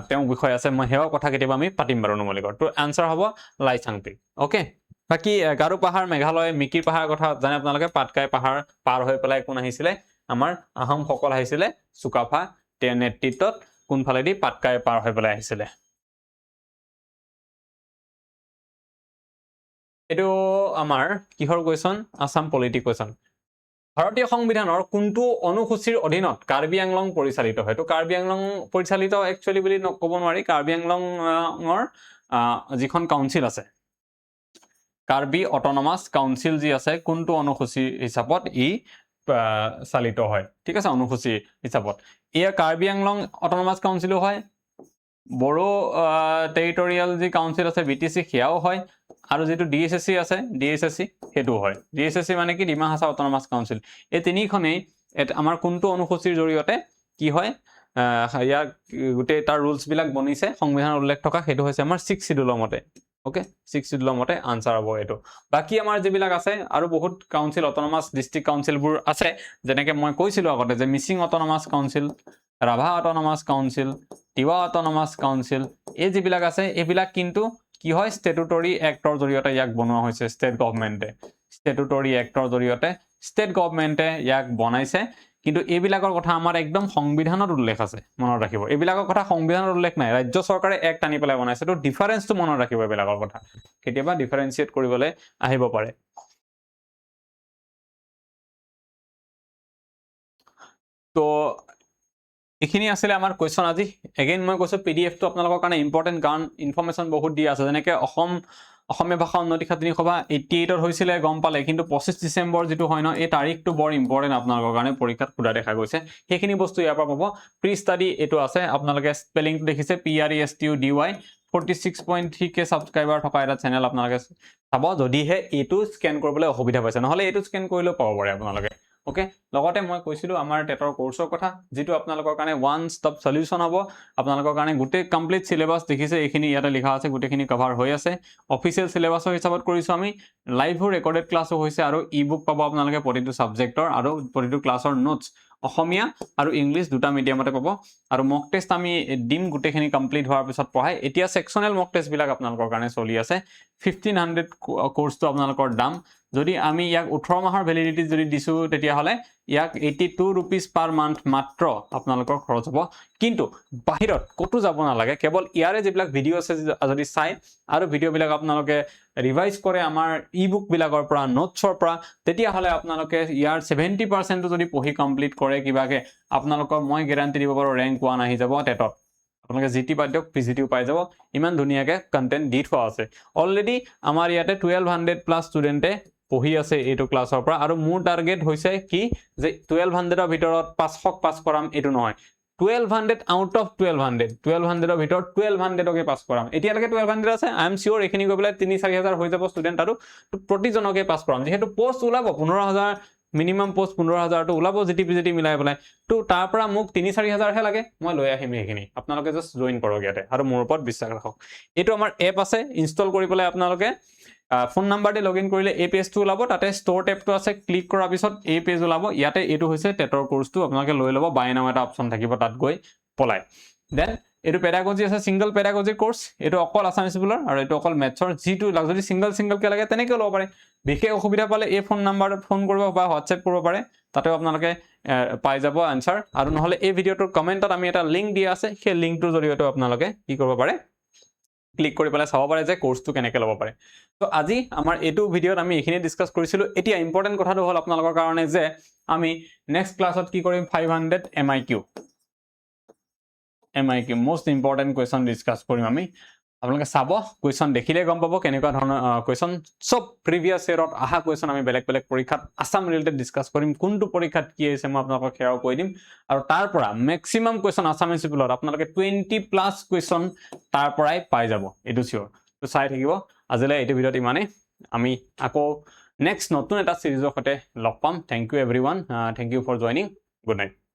তেওঁ বিষয় আছে মই হেও কথা কেতিয়াবা আমি পাতিম বাৰু নুমলীগড় তো আনসাৰ হ'ব লাইচাং পিক ওকে বাকি গাৰু পাহাৰ মেঘালয় মিকিৰ পাহাৰ কথা জানে আপোনালোকে পাটকাই পাহাৰ পাৰ হৈ পেলাই কোন আহিছিলে আমাৰ আহোম সকল আহিছিলে চুকাফা তেওঁৰ নেতৃত্বত কোনফালেদি পাটকাই পাৰ হৈ পেলাই আহিছিলে এইটো আমাৰ কিহৰ কোৱেশ্চন আসাম পলিটি কোৱেশ্চন ভাৰতীয় সংবিধানৰ কোনটো অনুসূচীৰ অধীনত কাৰ্বি আংলং পৰিচালিত হয় তো কাৰ্বি আংলং পৰিচালিত একচুয়ালি বুলি ক'ব নোৱাৰি কাৰ্বি আংলঙৰ যিখন কাউন্সিল আছে কাৰ্বি অটোনমাস কাউন্সিল যি আছে কোনটো অনুসূচী হিচাপত ই চালিত হয় ঠিক আছে অনুসূচী হিচাপত এয়া কাৰ্বি আংলং অটোনমাস কাউন্সিলো হয় বড়ো টেৰিটৰিয়েল যি কাউন্সিল আছে বিটিসি সেয়াও হয় আৰু যেটো ডিএসএসসি আছে ডিএসএসসি হেতু হয় ডিএসএসসি মানে কি ডিমা হাছাও অটোনমাস কাউন্সিল এই তিনিখনেই আমাৰ কোনটো অনুসূচীৰ জৰিয়তে কি হয় ইয়া গুটে তাৰ ৰুলস বিলাক বনিছে সংবিধানৰ উল্লেখ থকা হেতু হৈছে আমাৰ 6 শিডিউলৰ মতে ওকে 6 শিডিউলৰ মতে আনসাৰ হ'ব এটো বাকি আমাৰ যেবিলাক আছে আৰু বহুত কাউন্সিল অটোনমাস ডিস্ট্ৰিক্ট কাউন্সিল বোৰ আছে যেনেকৈ মই কৈছিলো আগতে যে Mising autonomous council Rabha autonomous council Tiwa autonomous council এই যেবিলাক আছে এইবিলাক কিন্তু কি হয় স্ট্যাটুটৰি এক্টৰ জৰিয়তে ইয়াক বনোৱা হৈছে স্টেট গভৰ্নমেন্টে স্ট্যাটুটৰি এক্টৰ জৰিয়তে ষ্টেট গভৰ্ণমেণ্টে ইয়াক বনাইছে কিন্তু এইবিলাকৰ কথা আমাৰ একদম সংবিধানত উল্লেখ আছে মনত ৰাখিব এইবিলাকৰ কথা সংবিধানত উল্লেখ নাই ৰাজ্য চৰকাৰে এক টানি পেলাই বনাইছে তো ডিফাৰেন্সটো মনত ৰাখিব এইবিলাকৰ কথা কেতিয়াবা ডিফাৰেন্সিয়েট কৰিবলৈ আহিব পাৰে তো এইখিনি আছিলে আমাৰ কোৱেশ্চন আজি এগেইন মই কৈছো পিডিএফটো আপোনালোকৰ কাৰণে ইম্পৰ্টেন্ট কাৰণ ইনফৰমেশ্যন বহুত দিয়া আছে যেনেকৈ অসমীয়া ভাষা উন্নতি খাতিনি সভা 88ত হৈছিলে গম পালে কিন্তু 25 ডিসেম্বৰ যেটো হয় ন এই তাৰিখটো বৰ ইম্পৰ্টেন্ট আপোনালোকৰ কাৰণে পৰীক্ষাত খুদা দেখা গৈছে সেইখিনি বস্তু ইয়াৰ পৰা পাব প্ৰি ষ্টাডি এটো আছে আপোনালোকে স্পেলিংটো দেখিছে PRESTUDY 46.3k সাবস্ক্ৰাইবাৰ থকা এটা চেনেল আপোনালোকে চাব যদিহে এটো স্ক্যান কৰিবলৈ অসুবিধা পাইছে নহলে এটো স্ক্যান কৰিলেও পাব পাৰে আপোনালোকে ওকে লগতে মই কৈছিলো আমাৰ টেটৰ কোৰ্সৰ কথা যেটো আপোনালোকৰ কাৰণে ওয়ান ষ্টপ সলিউশন হ'ব আপোনালোকৰ কাৰণে গুটে কমপ্লিট সিলেবাস দেখিছে এইখিনি ইয়াতে লিখা আছে গুটেখিনি কভাৰ হৈ আছে অফিচিয়েল সিলেবাসৰ হিচাপত কৰিছো আমি লাইভ ৰেকৰ্ডেড ক্লাসো হৈছে আৰু ই-বুক পাব আপোনালোকে প্ৰতিটো সাবজেক্টৰ আৰু প্ৰতিটো ক্লাসৰ নোটস অসমীয়া আৰু ইংলিশ দুটা মিডিয়ামতে পাব আৰু মক টেষ্ট আমি দিম গুটেখিনি কমপ্লিট হোৱাৰ পিছত পঢ়াই এতিয়া সেকশনাল মক টেষ্ট বিলাক আপোনালোকৰ কাৰণে চলি আছে 1500 কোৰ্সটো আপোনালোকৰ দাম যদি আমি ইয়াক 18 মাহৰ ভ্যালিডিটি যদি দিছো তেতিয়া হলে ইয়াক 82 rupees per month মাত্ৰ আপোনালোকৰ খৰচ হ'ব কিন্তু বাহিৰত কতো যাব না লাগে কেৱল ইয়াৰে যিবিলাক ভিডিও আছে যদি চাই আৰু ভিডিও বিলাক আপোনালোকে ৰিভাইজ কৰে আমাৰ ই-বুক বিলাকৰ পৰা নোটছৰ পৰা তেতিয়া হলে আপোনালোকে ইয়াৰ 70% যদি পঢ়ি কমপ্লিট কৰে কিবাকে আপোনালোকৰ মই গ্যাৰান্টি দিব পাৰো ৰেংক 1 আহি যাব টেটত আপোনালোকে জিটি বাদ্যক পিজিটিও পাই যাব ইমান ধুনিয়াকে কন্টেন্ট দি থোৱা আছে অলৰেডি আমাৰ ইয়াতে 1200 প্লাস ষ্টুডেন্টে পঢ়ি আছে এটো ক্লাসৰ পৰা আৰু মোৰ টাৰ্গেট হৈছে কি যে 1200 ৰ ভিতৰত 500 পাস কৰাম এটো নহয় 1200 আউট অফ 1200 ৰ ভিতৰত 1200 কে পাস কৰাম এতিয়ালৈকে 1200 আছে আই এম সিওৰ এখিনি গৈ পেলাই 3-4000 হৈ যাব ষ্টুডেন্ট আৰু প্ৰতিজনকে পাস কৰাম যেহেতু পোষ্ট ওলাব 15000 মিনিমাম পোষ্ট 15000 টো ওলাব জিটি মিলাই পেলাই তো তাৰ পৰা মোক 3-4000 হে লাগে মই লৈ আহিম এইখিনি আপোনালোকে জাস্ট জয়েন কৰক ইয়াতে আৰু মোৰ ওপৰত বিশ্বাস ৰাখক এটো আমাৰ এপ আছে ইনষ্টল কৰি পেলাই আপোনালোকে ফোন নাম্বাৰ দি লগইন কৰিলে এই পেজটো ওলাব তাতে ষ্টৰ টেবটো আছে ক্লিক কৰাৰ পিছত এই পেজ ওলাব ইয়াতে এটো হৈছে টেটৰ কোৰ্সটো আপোনালোকে লৈ ল'ব বাই নাও এটা অপচন থাকিব তাত গৈ পলাই দেন এটো পেডাগজি আছে সিঙ্গল পেডাগজি কোৰ্স এটো অকল আসামিজ বুলাৰ আৰু এটো অকল ম্যাথছৰ জিটো যদি সিঙ্গল কে লাগে তেনেকে ল'ব পাৰে বিশেষ অসুবিধা পালে এই ফোন নাম্বাৰত ফোন কৰিব বা হোৱাটসএপ কৰিব পাৰে তাতে আপোনালোকে পাই যাব আনসাৰ আৰু নহলে এই ভিডিওটোৰ কমেন্টত আমি এটা লিংক দিয়া আছে সেই লিংকটোৰ জৰিয়তে আপোনালোকে কি কৰিব পাৰে ক্লিক কৰি পেলাই চাব পাৰে যে কোৰ্সটো কেনেকৈ ল'ব পাৰে তো আজি আমাৰ এটো ভিডিওত আমি এখিনি ডিসকাস কৰিছিলো এতিয়া ইম্পৰ্টেন্ট কথাটো হল আপোনালোকৰ কাৰণে যে আমি নেক্সট ক্লাছত কি কৰিম 500 MIQ most important question discuss কৰিম আমি আপোনালোকে চাব কোৱেশ্চন দেখিলে গম পাব কেনেকুৱা ধৰণৰ কোৱেশ্চন সব প্ৰিভিয়াস ইয়াৰত আহা কোৱেশ্চন আমি বেলেগ পৰীক্ষাত আসাম ৰিলেটেড ডিসকাস কৰিম কোনটো পৰীক্ষাত কি হৈছে মই আপোনালোকক হেয়াও কৈ দিম আৰু তাৰ পৰা ম্যাক্সিমাম কোৱেশ্চন আসামিজ বুলত আপোনালোকে 20 প্লাস কোৱেশ্চন তাৰ পৰাই পাই যাব এটো সিওৰ তো চাই থাকিব আজিলৈ এই ভিডিওত ইমানে আমি আকৌ নেক্সট নতুন এটা সিৰিজৰ সৈতে লগ পাম thank you everyone thank you for joining good night